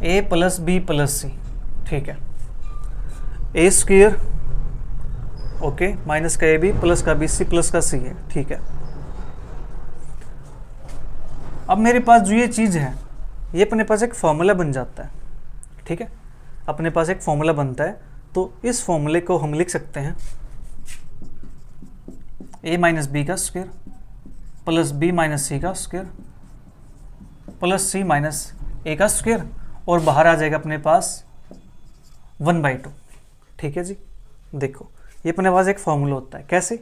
ए प्लस बी प्लस सी, ठीक है। ए स्क्वेयर ओके माइनस का ए बी प्लस का बी सी प्लस का सी है, ठीक है। अब मेरे पास जो ये चीज़ है, ये अपने पास एक फॉर्मूला बन जाता है, ठीक है। अपने पास एक फॉर्मूला बनता है, तो इस फॉर्मूले को हम लिख सकते हैं ए माइनस बी का square plus B minus c का square plus c minus a का स्क्वायर और बाहर आ जाएगा अपने पास 1/2, ठीक है जी। देखो ये अपने पास एक फॉर्मूला होता है, कैसे?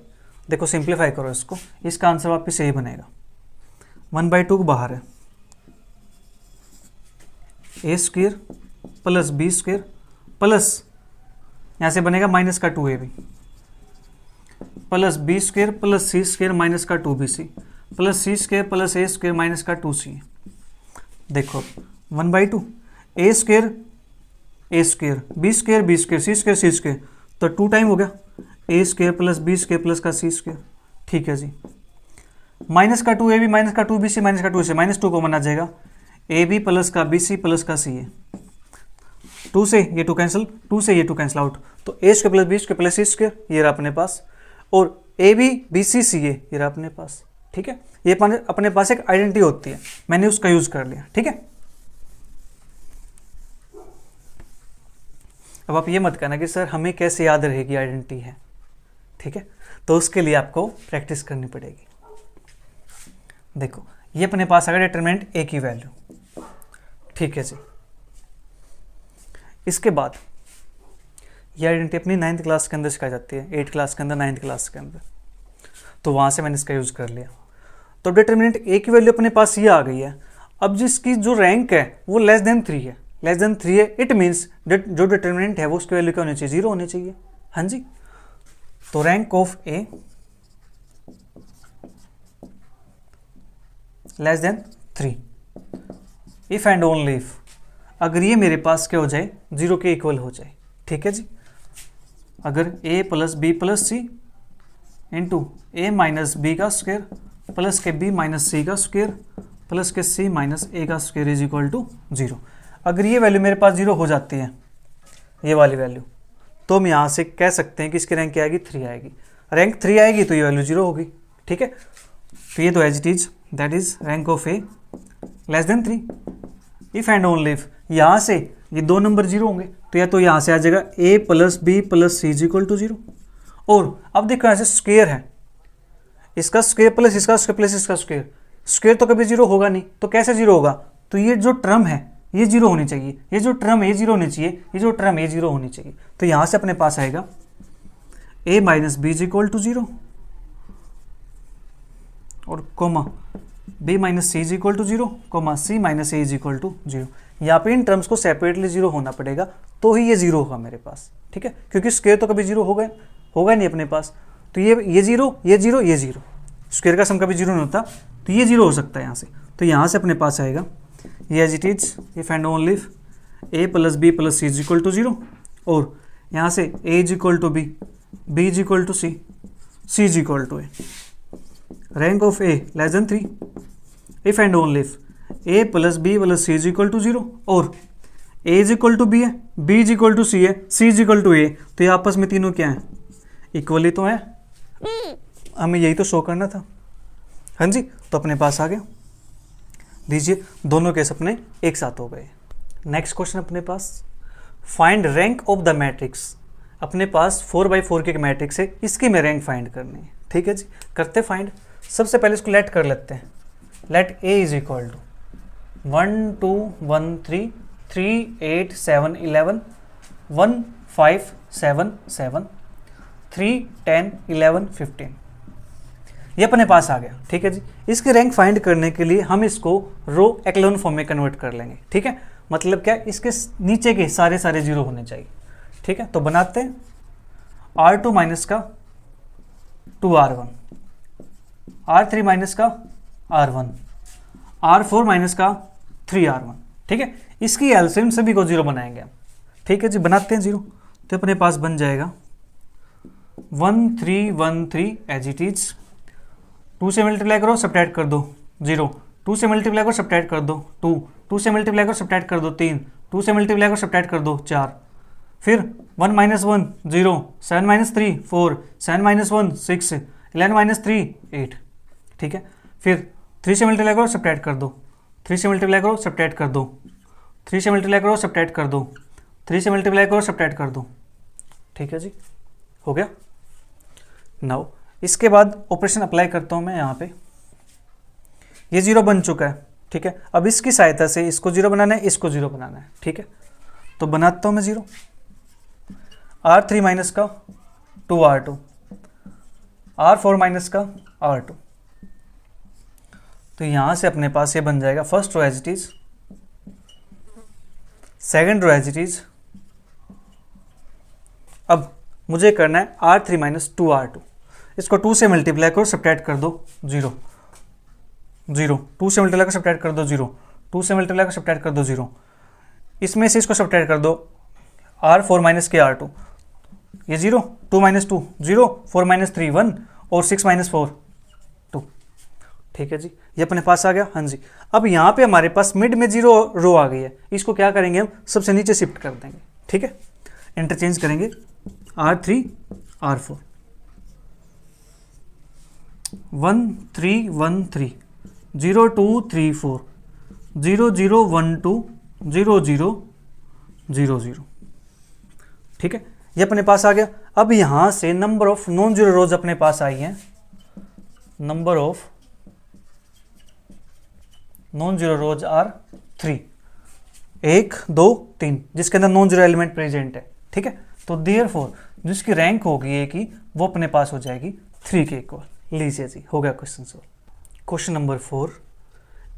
देखो सिंप्लीफाई करो इसको, इसका आंसर वापस यही बनेगा। 1/2 को बाहर है, a square plus b square plus यहाँ से बनेगा माइनस का 2ab plus b square plus c square minus का 2bc plus c square plus a square minus का 2c। देखो 1/2 a square b square b square c square c square, तो 2 time हो गया a square plus b square plus का c square, ठीक है जी। Minus का 2ab माइनस का 2bc माइनस का 2c माइनस 2 कॉमन आ जाएगा, ए बी प्लस का बी सी प्लस का सी ए। 2 से ये 2 कैंसिल, 2 से ये 2 कैंसिल आउट, तो a square plus b square plus c square ये रहा अपने पास, और A B B C C a ये रहा अपने पास, ठीक है। ये अपने पास एक आइडेंटिटी होती है, मैंने उसका यूज कर लिया, ठीक है। अब आप ये मत कहना कि सर हमें कैसे याद रहेगी आइडेंटिटी है, ठीक है। तो उसके लिए आपको प्रैक्टिस करनी पड़ेगी। देखो ये अपने पास आ गया डिटरमिनेंट ए की वैल्यू, ठीक है जी। इसके बाद ये आइडेंटिटी अपनी 9th क्लास के अंदर सिखाई जाती है, 8th क्लास के अंदर 9th क्लास के अंदर, तो वहाँ से मैंने इसका यूज़ कर लिया। तो डिटरमिनेंट ए की वैल्यू अपने पास ये आ गई है। अब जिसकी जो रैंक है वो लेस देन 3 है, लेस देन 3 है, इट मीन्स जो डिटरमिनेंट है वो उसकी वैल्यू क्या होनी चाहिए? 0 होनी चाहिए, हाँ जी। तो rank of A less than 3 if and only if, अगर ये मेरे पास क्या हो जाए? 0 के इक्वल हो जाए, ठीक है जी। अगर a plus B plus c into a minus b का स्क्वायर प्लस के b माइनस सी का स्क्वायर प्लस के c माइनस ए का स्क्वायर इज इक्वल टू 0, अगर ये वैल्यू मेरे पास 0 हो जाती है, ये वाली वैल्यू, तो हम यहाँ से कह सकते हैं कि इसकी रैंक क्या आएगी? 3 आएगी। रैंक 3 आएगी तो ये वैल्यू 0 होगी, ठीक है। तो ये तो as it is, that is rank of A less than 3 if and only if. यहाँ से ये 2 नंबर 0 होंगे, तो या तो यहाँ से आ जाएगा a plus B plus c is equal to 0। और अब देखो यहाँ से स्क्वेयर है, इसका स्क्वेयर प्लस इसका स्क्वेयर प्लस इसका स्क्वेयर, स्क्वेयर तो कभी 0 होगा नहीं, तो कैसे 0 होगा? तो ये जो टर्म है ये 0 होनी चाहिए, ये जो टर्म है ये 0 होनी चाहिए, ये जो टर्म है 0 होनी चाहिए। तो यहाँ से अपने पास आएगा a minus b is equal to 0 और comma b minus c is equal to 0 comma c minus a is equal to 0। यहाँ पे इन टर्म्स को सेपरेटली 0 होना पड़ेगा, तो ही ये 0 होगा मेरे पास, ठीक है। क्योंकि स्क्वायर तो कभी 0 होगा नहीं अपने पास, तो ये 0 ये 0 ये 0, स्क्वायर का सम कभी 0 नहीं होता, तो ये 0 हो सकता है यहाँ से। तो यहाँ से अपने पास आएगा ये as it is if and only if a plus B plus c is equal to 0, और यहाँ से a is equal to b, b is equal to c, c is equal to a. Rank of A less than 3 if and only if a plus B plus c is equal to 0 और a is equal to b है, b is equal to c है, सी is equal to ए। तो ये आपस में तीनों क्या है, इक्वली तो है, हमें यही तो शो करना था। हाँ जी, तो अपने पास आ गया। दीजिए, दोनों केस अपने एक साथ हो गए। नेक्स्ट क्वेश्चन अपने पास, find rank of the matrix. अपने पास 4x4 के मैट्रिक्स है, इसकी में रैंक फाइंड करनी है। ठीक है जी, करते फाइंड। सबसे पहले इसको लेट कर लेते हैं। Let A is equal to 1 2 1 3 3 8 7 11 1 5 7 7 3 10 11 15, ये अपने पास आ गया। ठीक है जी, इसकी रैंक फाइंड करने के लिए हम इसको रो एक्लोन फॉर्म में कन्वर्ट कर लेंगे। ठीक है, मतलब क्या, इसके नीचे के सारे जीरो होने चाहिए। ठीक है, तो बनाते हैं R2 माइनस का 2R1, R3 माइनस का R1, R4 माइनस का 3R1। ठीक है, इसकी एलसीएम सभी को 0 बनाएंगे हम। ठीक है जी, बनाते हैं 0, तो अपने पास बन जाएगा 1 3 1 3 एज इट इज। 2 से मल्टीप्लाई करो, सब्ट्रैक्ट कर दो 0, 2 से मल्टीप्लाई करो, सब्ट्रैक्ट कर दो 2, 2 से मल्टीप्लाई करो, सब्ट्रैक्ट कर दो 3, 2 से मल्टीप्लाई करो, सब्ट्रैक्ट कर दो 4, फिर 1 माइनस 1 0, 7 माइनस 3 4, 7 माइनस 1 6, 11 माइनस 3 8। ठीक है, फिर 3 से मल्टीप्लाई करो, सब्ट्रैक्ट कर दो, 3 से मल्टीप्लाई करो, सब्ट्रैक्ट कर दो, 3 से मल्टीप्लाई करो, सब्ट्रैक्ट कर दो, 3 से मल्टीप्लाई करो, सब्ट्रैक्ट कर दो। ठीक है जी, हो गया। नाउ इसके बाद ऑपरेशन अप्लाई करता हूं मैं यहाँ पे। ये 0 बन चुका है। ठीक है, अब इसकी सहायता से इसको 0 बनाना है, इसको 0 बनाना है। ठीक है, तो बनाता हूं मैं 0। R3 माइनस का 2R2, R4 माइनस का R2। तो यहां से अपने पास ये बन जाएगा first row as it is, second row as it is. अब मुझे करना है R3 माइनस 2R2, इसको 2 से मल्टीप्लाई करो, सब्ट्रैक्ट कर दो 0 0, 2 से मल्टीप्लाई करो, सब्ट्रैक्ट कर दो 0, 2 से मल्टीप्लाई करो, सब्ट्रैक्ट कर दो 0, इसमें से इसको सब्ट्रैक्ट कर दो R4 माइनस के R2, ये 0, 2 माइनस 2 0, 4 माइनस 3 1 और 6 माइनस 4 2। ठीक है जी, ये अपने पास आ गया। हाँ जी, अब यहाँ पे हमारे पास मिड में 0 रो आ गई है, इसको क्या करेंगे हम, सबसे नीचे शिफ्ट कर देंगे। ठीक है, इंटरचेंज करेंगे R3 R4, 1 3 1 3 0 2 3 4 0 0 1 2 0 0 0 0। ठीक है, ये अपने पास आ गया। अब यहां से number of non zero rows अपने पास आई हैं, number of non zero rows are 3, 1 2 3, जिसके अंदर नॉन जीरो एलिमेंट प्रेजेंट है। ठीक है, तो देयरफॉर जिसकी रैंक होगी ए की, वो अपने पास हो जाएगी 3 के इक्वल। लीजिए जी, हो गया question solve. Question number 4,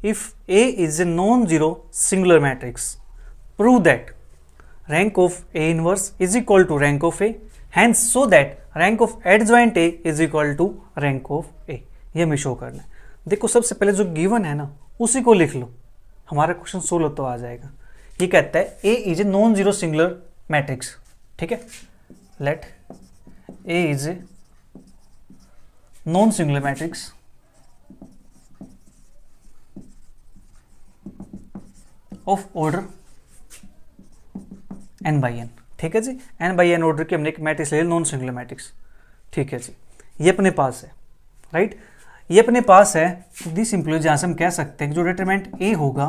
if A is a non zero singular matrix, prove that rank of A inverse is equal to rank of A, hence so that rank of adjoint A is equal to rank of A। ये हमें show करना है। देखो, सबसे पहले जो given है ना, उसी को लिख लो, हमारा क्वेश्चन सोल्व तो आ जाएगा। ये कहता है A is a non zero singular matrix. ठीक है, let A is a non singular matrix of order n by n। ठीक है जी, n बाई n ऑर्डर की हमने एक मैट्रिक्स ले लिया, नॉन सिंगुलर मैट्रिक्स। ठीक है जी, ये अपने पास है, राइट, ये अपने पास है। तो दी सिंपली जहाँ से हम कह सकते हैं कि जो डिटरमिनेंट ए होगा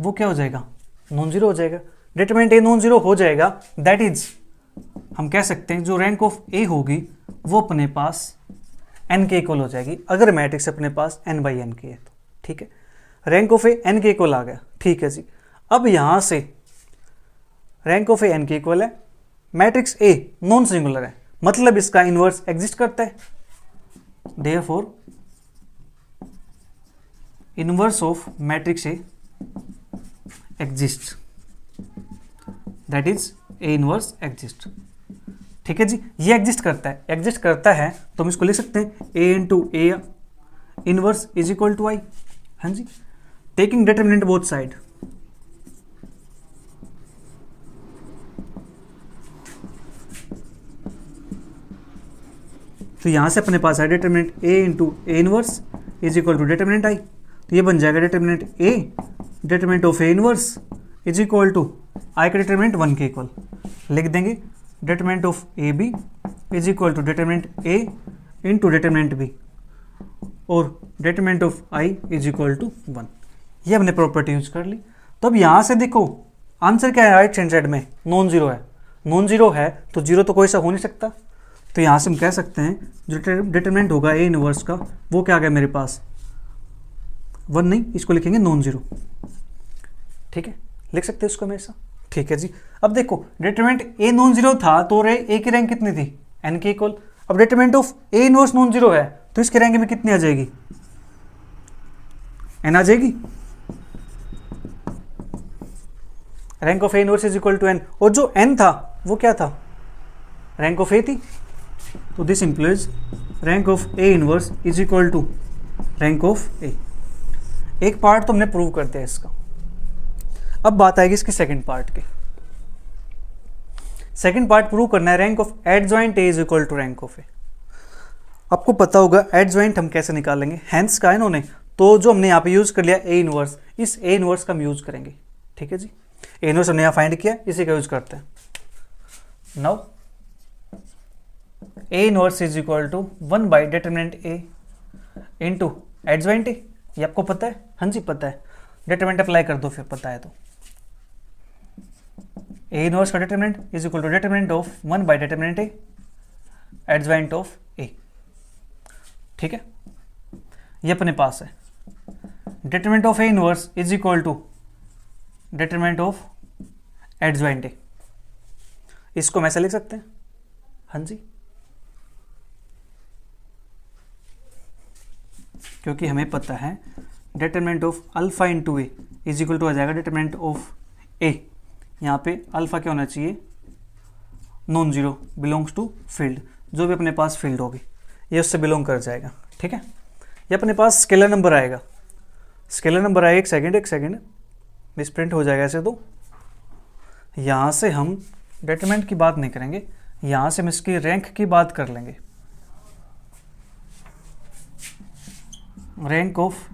वो क्या हो जाएगा, नॉन जीरो हो जाएगा। डिटरमिनेंट ए नॉन जीरो हो जाएगा, दैट इज हम कह सकते हैं जो रैंक ऑफ ए होगी वो अपने पास n के इक्वल हो जाएगी, अगर मैट्रिक्स अपने पास n बाई n की है तो। ठीक है, रैंक ऑफ ए n के इक्वल आ गया। ठीक है जी, अब यहाँ से रैंक ऑफ ए n के इक्वल है, मैट्रिक्स ए नॉन सिंगुलर है, मतलब इसका इनवर्स एग्जिस्ट करता है। Therefore inverse of matrix A exist, that is A inverse exist. ठीक है जी, ये एग्जिस्ट करता है, एग्जिस्ट करता है तो हम इसको लिख सकते हैं A into A inverse is equal to I. हाँ जी, टेकिंग डिटरमिनेंट बोथ साइड, तो यहाँ से अपने पास है determinant A into A inverse is equal to determinant I, तो ये बन जाएगा determinant A determinant of A inverse is equal to I का डिटर्मिनेंट 1 के इक्वल लिख देंगे, determinant of A B is equal to determinant A into determinant B और determinant of I is equal to 1। ये हमने प्रॉपर्टी यूज कर ली। तो अब यहाँ से देखो आंसर क्या है, राइट हैंड साइड में नॉन जीरो है, नॉन जीरो है तो जीरो तो कोई सा हो नहीं सकता, तो यहाँ से हम कह सकते हैं जो डिटर्मिनेंट होगा ए इनवर्स का वो क्या आ गया मेरे पास 1 नहीं, इसको लिखेंगे नॉन जीरो। ठीक है, लिख सकते हैं इसको हमेशा। ठीक है जी, अब देखो डिटरमिनेंट ए नॉन जीरो था तो रे ए की रैंक कितनी थी एन के इक्वल। अब determinant of A inverse non zero है तो इसके रैंक में कितनी आ जाएगी, एन आ जाएगी। Rank of A inverse is equal to n, और जो एन था वो क्या था, रैंक ऑफ ए थी, तो this implies rank of A inverse is equal to rank of A. एक पार्ट तो हमने प्रूव करते हैं इसका। अब बात आएगी इसकी सेकंड पार्ट की। सेकंड पार्ट प्रूव करना है rank of adjoint A is equal to rank of A. आपको पता होगा एडजॉइंट हम कैसे निकालेंगे, हैंस का है इन्होंने, तो जो हमने यहाँ पे यूज कर लिया ए इनवर्स, इस ए इनवर्स का हम यूज करेंगे। ठीक है जी, ए इनवर्स हमने यहाँ फाइंड किया, इसी का यूज करते हैं। Now A inverse is equal to 1 by determinant A into adjoint A. ये आपको पता है, हाँ जी पता है, डिटरमिनेंट अप्लाई कर दो फिर पता है तो। ए इनवर्स का determinant is equal to determinant of 1 by determinant A adjoint of A. ठीक है, ये अपने पास है determinant of A inverse is equal to determinant of adjoint A. इसको हम ऐसे लिख सकते हैं, हाँ जी, क्योंकि हमें पता है determinant of alpha into A is equal to आ जाएगा डिटरमिनेंट ऑफ ए। यहाँ पे अल्फा क्या होना चाहिए, non zero, belongs to field, जो भी अपने पास फील्ड होगी ये उससे बिलोंग कर जाएगा। ठीक है, ये अपने पास स्केलर नंबर आएगा, स्केलर नंबर आएगा, एक सेकेंड मिसप्रिंट हो जाएगा ऐसे। तो यहाँ से हम डिटरमिनेंट की बात नहीं करेंगे, यहाँ से हम इसकी रैंक की बात कर लेंगे। Rank of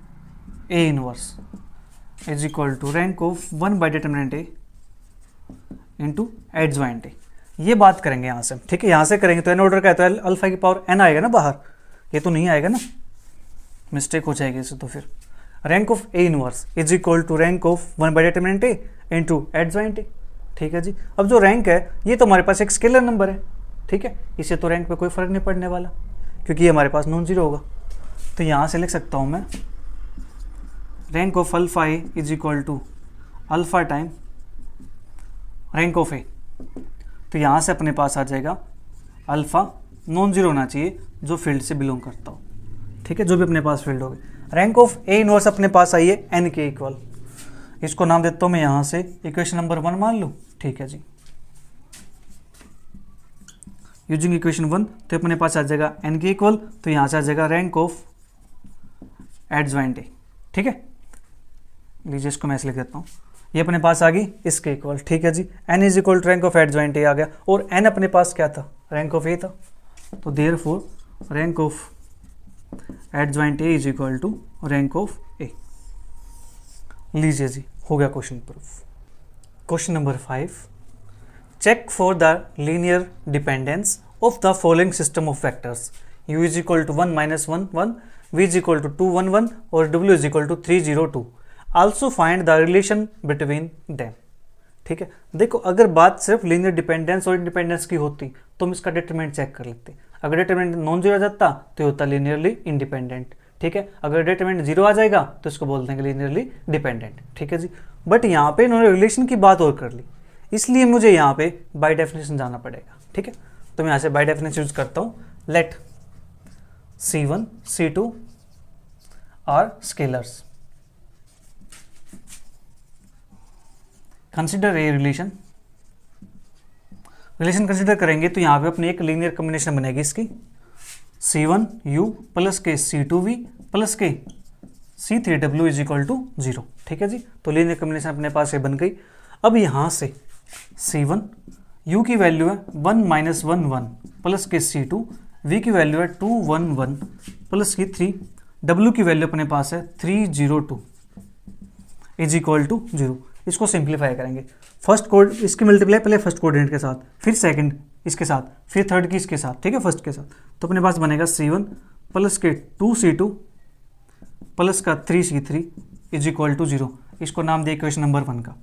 A inverse is equal to rank of 1 by determinant A into adjoint A, ये बात करेंगे यहाँ से। ठीक है, यहाँ से करेंगे तो एन ऑर्डर का है तो अल्फा की पावर एन आएगा ना बाहर, ये तो नहीं आएगा ना, मिस्टेक हो जाएगी इससे। तो फिर rank of A inverse is equal to rank of 1 by determinant A into adjoint A. ठीक है जी, अब जो रैंक है ये तो हमारे पास एक स्केलर नंबर है। ठीक है, इससे तो रैंक पे कोई फर्क नहीं पड़ने वाला क्योंकि ये हमारे पास नॉन जीरो होगा। तो यहाँ से लिख सकता हूँ मैं rank of alpha A is equal to alpha time rank of A. तो यहाँ से अपने पास आ जाएगा अल्फा नॉन जीरो होना चाहिए जो फील्ड से बिलोंग करता हो। ठीक है, जो भी अपने पास फील्ड होगी। रैंक ऑफ ए इनवर्स अपने पास आई है एन के इक्वल, इसको नाम देता हूँ मैं यहाँ से इक्वेशन नंबर 1 मान लूँ। ठीक है जी, यूजिंग इक्वेशन 1 तो अपने पास आ जाएगा एन के इक्वल, तो यहाँ से आ जाएगा रैंक ऑफ एडजॉइंट ए। ठीक है, लीजिए इसको मैं ऐसे लिख देता हूँ, ये अपने पास आ गई इसके इक्वल। ठीक है जी, n is equal to rank of adjoint A आ गया, और एन अपने पास क्या था, रैंक ऑफ ए था, तो therefore rank of adjoint A is equal to rank of A. लीजिए जी, हो गया question proof. Question number 5, check for the linear dependence of the following system of vectors u is equal to 1 minus 1 1, v is equal to 2 1 1 और w is equal to 3 0 2। Also find the relation between them. ठीक है, देखो अगर बात सिर्फ linear dependence और independence की होती तो हम इसका डिटरमिनेंट चेक कर लेते। अगर डिटरमिनेंट नॉन जीरो आ जाता तो ये होता लीनियरली इंडिपेंडेंट। ठीक है, अगर डिटरमिनेंट जीरो आ जाएगा तो इसको बोल देंगे लीनियरली डिपेंडेंट। ठीक है जी, बट यहाँ पे इन्होंने रिलेशन की बात और कर ली, इसलिए मुझे यहाँ पे बाय डेफिनेशन जाना पड़ेगा। ठीक है, तो मैं यहाँ से बाय डेफिनेशन यूज करता हूँ। Let C1 C2 are scalars, consider a relation. Relation consider करेंगे तो यहाँ पे अपनी एक लीनियर कॉम्बिनेशन बनेगी इसकी, C1U प्लस के C2V प्लस के C3W इज इक्वल टू 0। ठीक है जी, तो लीनियर कॉम्बिनेशन अपने पास ये बन गई। अब यहाँ से C1 U की वैल्यू है 1 माइनस 1 1 प्लस के C2 v की वैल्यू है 211 प्लस की 3, w की वैल्यू अपने पास है 302 इज इक्वल टू 0। इसको सिंप्लीफाई करेंगे, फर्स्ट कोड इसकी मल्टीप्लाई पहले फर्स्ट कोऑर्डिनेट के साथ, फिर सेकंड इसके साथ, फिर थर्ड की इसके साथ, ठीक है, फर्स्ट के साथ। तो अपने पास बनेगा C1 प्लस के 2C2 प्लस का 3C3 इज इक्वल टू 0। इसको नाम दिया इक्वेशन नंबर 1 का।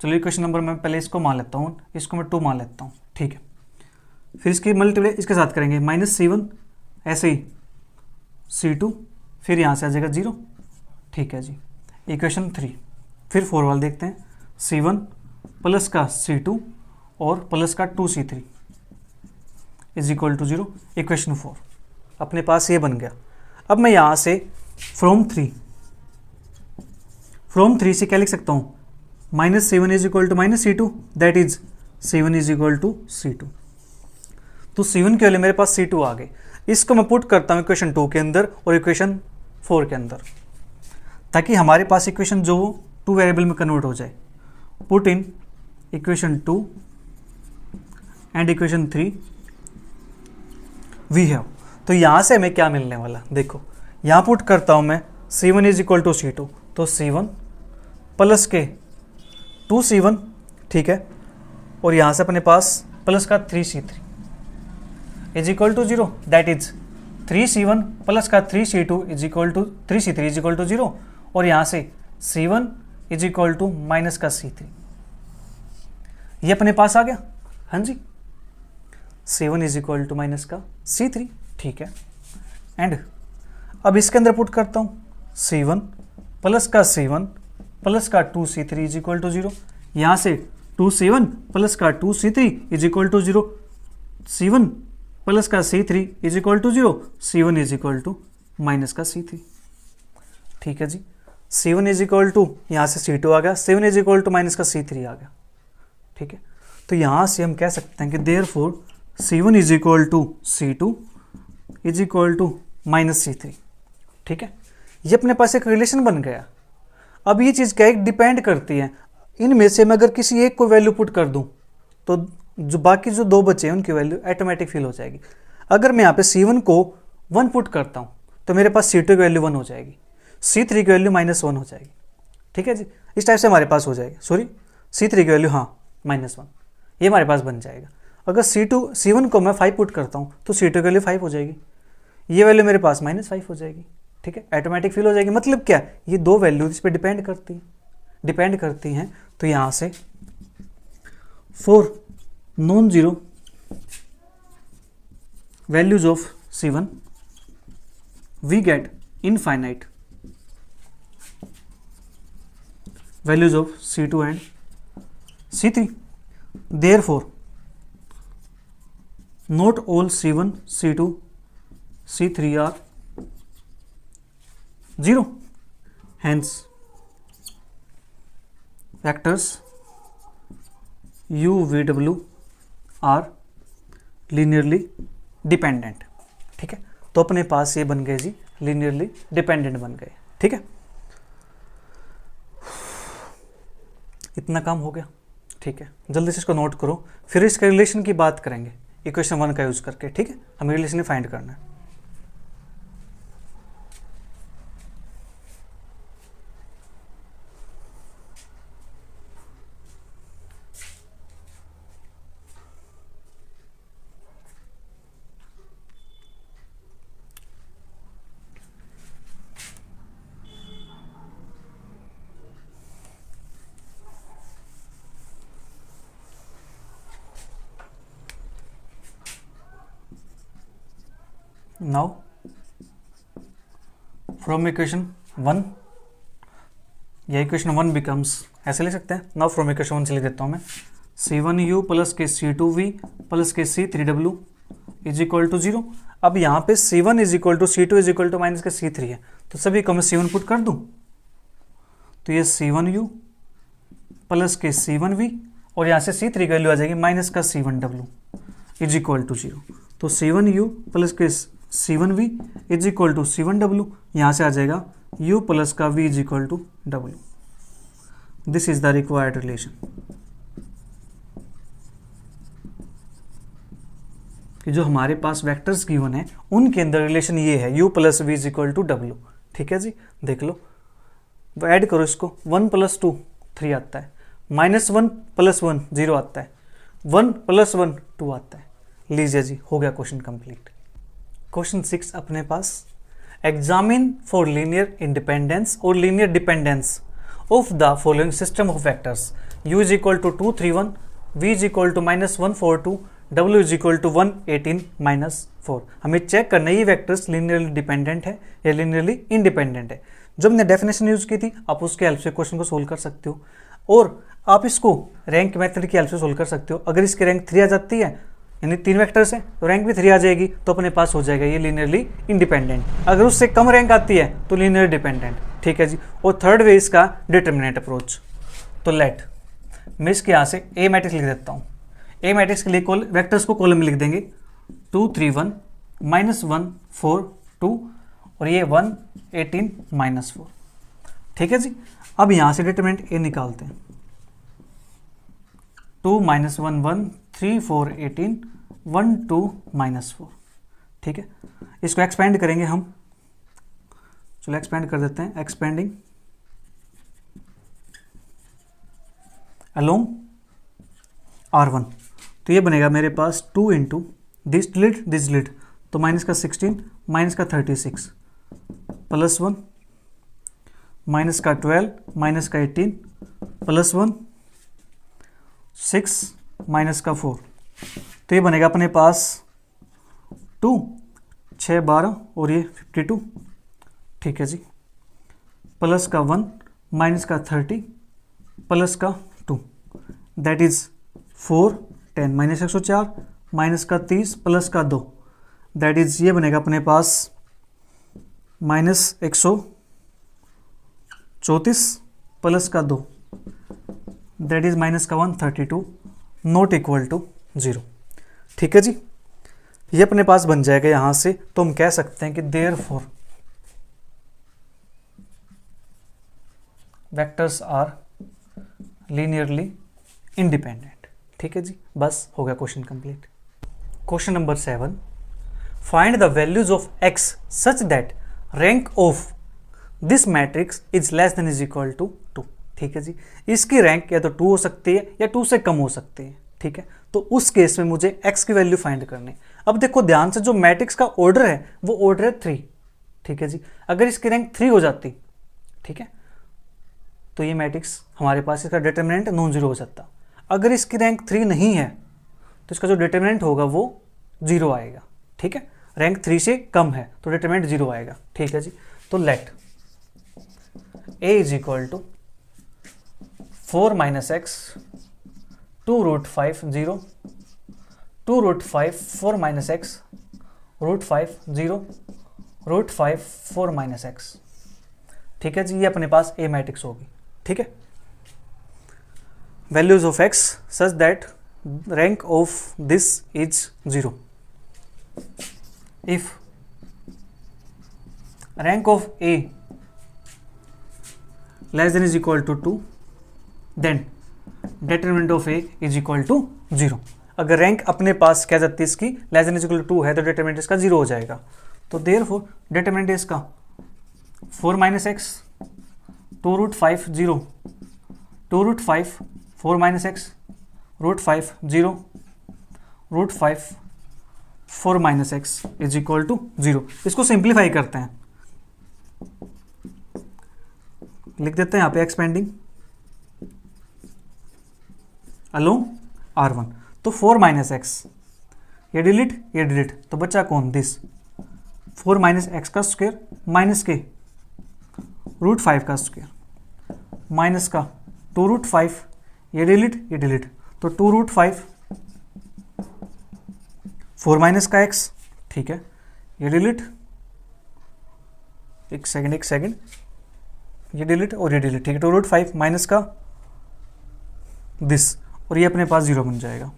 चलो इक्वेशन नंबर मैं पहले इसको मान लेता हूँ, इसको मैं 2 मान लेता हूँ, ठीक है। फिर इसकी मल्टीप्लाई इसके साथ करेंगे, माइनस C1 ऐसे ही C2, फिर यहाँ से आ जाएगा 0, ठीक है जी। इक्वेशन 3, फिर 4 वाला देखते हैं, C1 प्लस का C2 और प्लस का 2C3 is equal to 0। Equation 4 अपने पास ये बन गया। अब मैं यहाँ से फ्रॉम 3 से क्या लिख सकता हूँ, minus C1 is equal to minus C2, that is C1 is equal to C2। तो C1 के वैल्यू मेरे पास C2 आ गए। इसको मैं पुट करता हूँ इक्वेशन 2 के अंदर और इक्वेशन 4 के अंदर, ताकि हमारे पास इक्वेशन जो 2 वेरिएबल में कन्वर्ट हो जाए। Put in equation 2 and equation 3 we have. तो यहाँ से हमें क्या मिलने वाला, देखो यहाँ पुट करता हूँ मैं C1 is equal to C2, तो C1 प्लस के 2C1, ठीक है, और यहाँ से अपने पास प्लस का 3C3 is equal to 0, that is 3C1 plus का 3C2 is equal to 3C3 is equal to 0, और यहाँ से C1 is equal to minus का C3, ये अपने पास आ गया। हाँ जी, C1 is equal to minus का C3, ठीक है। एंड अब इसके अंदर पुट करता हूँ C1 प्लस का C1 प्लस का 2C3 इज इक्वल टू 0, यहाँ से 2C1 प्लस का 2C3 is equal to 0, C1 plus का C3 is equal to 0, C1 is equal to minus का C3, ठीक है जी। C1 इज इक्वल टू यहाँ से C2 आ गया, C1 is equal to minus का C3 आ गया, ठीक है। तो यहाँ से हम कह सकते हैं कि therefore C1 is equal to C2 is equal to minus C3, ठीक है। ये अपने पास एक रिलेशन बन गया। अब ये चीज़ क्या है, डिपेंड करती है, इनमें से मैं अगर किसी एक को वैल्यू पुट कर दूं तो जो बाकी जो 2 बचे हैं उनकी वैल्यू ऑटोमेटिक फिल हो जाएगी। अगर मैं यहाँ पे C1 को 1 पुट करता हूँ तो मेरे पास C2 की वैल्यू 1 हो जाएगी, C3 की वैल्यू -1 हो जाएगी, ठीक है जी। इस टाइप से हमारे पास हो जाएगी, सॉरी C3 की वैल्यू हाँ -1, ये हमारे पास बन जाएगा। अगर C1 को मैं 5 पुट करता हूँ तो C2 की वैल्यू 5 हो जाएगी, ये वैल्यू मेरे पास -5 हो जाएगी, ठीक है, ऑटोमेटिक फिल हो जाएगी। मतलब क्या, ये 2 वैल्यू इस पर डिपेंड करती हैं। तो यहाँ से 4 non zero values of C1 we get infinite values of C2 and C3। Therefore not all C1, C2, C3 are 0. Hence vectors U, V, W are linearly dependent, ठीक है। तो अपने पास ये बन गए जी, linearly dependent बन गए, ठीक है। इतना काम हो गया, ठीक है। जल्दी से इसको नोट करो, फिर इसके रिलेशन की बात करेंगे इक्वेशन 1 का यूज करके, ठीक है। हमें रिलेशन फाइंड करना है। Now from equation 1 या इक्वेशन 1 becomes, ऐसे लिख सकते हैं। नाउ फ्रॉम इक्वेशन 1 से लिख देता हूँ मैं, C1U प्लस के C2V प्लस के C3W इज इक्वल टू 0। अब यहाँ पे C1 is equal to C2 is equal to minus के C3 है, तो सभी को मैं C1 पुट कर दूँ तो ये C1U प्लस के C1V और यहाँ से C3 की वैल्यू आ जाएगी माइनस का C1W इज इक्वल टू 0। तो C1U प्लस के C1V is equal to C1W, यहाँ से आ जाएगा U प्लस का V is equal to W। This is the required relation. कि जो हमारे पास वेक्टर्स गिवन है उनके अंदर रिलेशन ये है u plus v is equal to डब्ल्यू। ठीक है जी, देख लो, ऐड करो इसको, 1 प्लस 2 3 आता है, -1 प्लस 1 0 आता है, 1 प्लस 1 2 आता है। लीजिए जी, हो गया क्वेश्चन कंप्लीट। क्वेश्चन 6 अपने पास, एग्जामिन फॉर लीनियर इंडिपेंडेंस और linear dependence of the following system of vectors u is equal to 2 3 1, v is equal to -1 4 2, w is equal to 1 18 -4। हमें चेक करना है ये वेक्टर्स लीनियरली डिपेंडेंट है या linearly independent है। जो हमने डेफिनेशन यूज की थी आप उसके हेल्प से क्वेश्चन को सोल्व कर सकते हो, और आप इसको रैंक मेथड की हेल्प से सोल्व कर सकते हो। अगर इसकी रैंक 3 आ जाती है, यानी 3 वेक्टर्स हैं तो रैंक भी 3 आ जाएगी, तो अपने पास हो जाएगा ये लीनियरली इंडिपेंडेंट। अगर उससे कम रैंक आती है तो लीनियर डिपेंडेंट। ठीक है जी, और थर्ड वे इसका डिटर्मिनेंट अप्रोच। तो लेट मैं इसके यहाँ से ए मैट्रिक्स लिख देता हूँ। ए मैट्रिक्स के लिए वेक्टर्स को कॉलम में लिख देंगे 2 3 1 -1 4 2 और ये 1 18 -4। ठीक है जी, अब यहाँ से डिटरमिनेंट ए निकालते हैं। 2 -1 1 3 4 18 1 2 -4। ठीक है, इसको एक्सपेंड करेंगे हम, चलो एक्सपेंड कर देते हैं। एक्सपेंडिंग अलोंग R1, तो ये बनेगा मेरे पास 2 इंटू दिस डिजिट, तो माइनस का 16 माइनस का 36 प्लस 1 माइनस का 12 माइनस का 18 प्लस 1 6 माइनस का 4, तो ये बनेगा अपने पास 2 6 12 और ये 52। ठीक है जी, प्लस का 1 माइनस का 30 प्लस का 2, दैट इज 4 10 माइनस 104 माइनस का 30 प्लस का 2, दैट इज ये बनेगा अपने पास माइनस 134 प्लस का 2, दैट इज माइनस का 132 नॉट इक्वल टू 0। ठीक है जी, ये अपने पास बन जाएगा यहाँ से। तो हम कह सकते हैं कि therefore vectors are linearly independent. ठीक है जी, बस हो गया question complete. Question number 7, find the values of x such that rank of this matrix is less than is equal to 2। ठीक है जी, इसकी रैंक या तो 2 हो सकती है या 2 से कम हो सकती है। ठीक है, तो उस केस में मुझे x की वैल्यू फाइंड करनी। अब देखो ध्यान से, जो मैट्रिक्स का ऑर्डर है वो ऑर्डर है 3। ठीक है जी, अगर इसकी रैंक 3 हो जाती, ठीक है, तो ये मैट्रिक्स हमारे पास इसका डिटरमिनेंट नॉन जीरो हो सकता। अगर इसकी रैंक 3 नहीं है तो इसका जो डिटरमिनेंट होगा वो 0 आएगा। ठीक है, रैंक 3 से कम है तो डिटरमिनेंट 0 आएगा। ठीक है जी, तो let a is equal to 4 minus x 2 root 5 0 2 root 5 4 minus x root 5 0 root 5 4 minus x. ठीक है जी, ये अपने पास ए मैट्रिक्स होगी। ठीक है, values of x such that rank of this is 0। If rank of a less than is equal to 2 then determinant of a is equal to 0। अगर rank अपने पास क्या जाती है इसकी less than is equal to 2 है तो determinant इसका 0 हो जाएगा। तो देयरफॉर डिटरमिनेंट इसका 4 minus x 2 root 5 0 2 root 5 4 minus x root 5 0 root 5 4 minus x is equal to 0। इसको सिंप्लीफाई करते हैं, लिख देते हैं यहाँ पे एक्सपेंडिंग अलोंग R1। तो 4 माइनस एक्स ये डिलीट तो बचा कौन, दिस 4 माइनस एक्स का स्क्वायर माइनस के रूट 5 का स्क्वायर माइनस का 2 रूट 5 ये डिलीट तो 2 रूट 5 4 माइनस का x। ठीक है, ये डिलीट, एक सेकंड ये डिलीट और ये डिलीट। ठीक है, 2 रूट 5 माइनस का दिस और ये अपने पास 0 बन जाएगा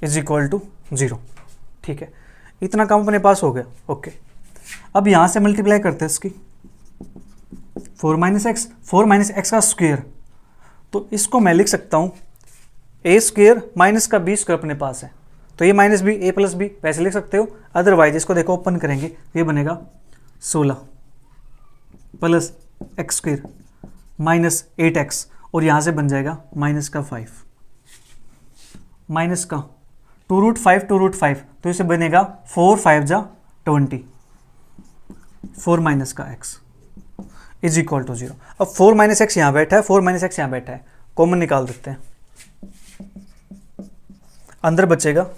इज इक्वल टू 0। ठीक है, इतना काम अपने पास हो गया। ओके, अब यहां से मल्टीप्लाई करते हैं इसकी 4 माइनस एक्स का स्क्वायर, तो इसको मैं लिख सकता हूं a स्क्वायर माइनस का b स्क्वायर अपने पास है, तो ये माइनस बी ए प्लस बी वैसे लिख सकते हो, अदरवाइज इसको देखो ओपन करेंगे ये बनेगा 16 plus x square minus 8x, और यहाँ से बन जाएगा माइनस का 5 माइनस का 2√5 2√5, तो इसे बनेगा 4 5 जा 20, 4 माइनस का x इज इक्वल टू 0। अब 4 माइनस एक्स यहाँ बैठा है, 4 माइनस एक्स यहाँ बैठा है, कॉमन निकाल देते हैं। अंदर बचेगा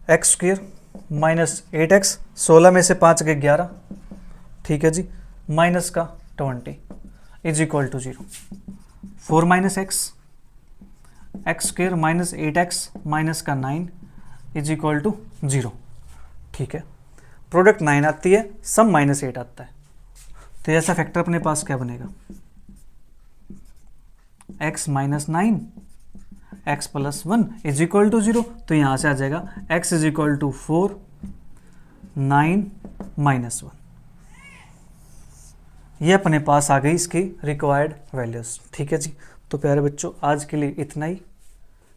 एक्स स्क्वायर माइनस 8x, 16 में से 5 गए 11, ठीक है जी, माइनस का 20 is equal to 0। 4 minus x x square minus 8x minus का 9 इज इक्वल टू 0, ठीक है। प्रोडक्ट 9 आती है, सम माइनस 8 आता है, तो ऐसा फैक्टर अपने पास क्या बनेगा, x minus 9 x plus 1 is equal to 0, तो यहां से आ जाएगा x is equal to 4 9 minus 1। ये अपने पास आ गई इसकी रिक्वायर्ड वैल्यूज, ठीक है जी। तो प्यारे बच्चों आज के लिए इतना ही,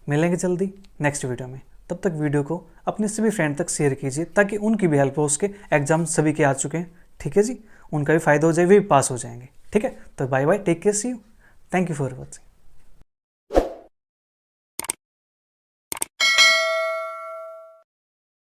मिलेंगे जल्दी नेक्स्ट वीडियो में। तब तक वीडियो को अपने सभी फ्रेंड तक शेयर कीजिए ताकि उनकी भी हेल्प हो सके। एग्जाम सभी के आ चुके हैं, ठीक है जी, उनका भी फायदा हो जाए, वे भी पास हो जाएंगे, ठीक है। तो bye bye, take care, see you, thank you for watching.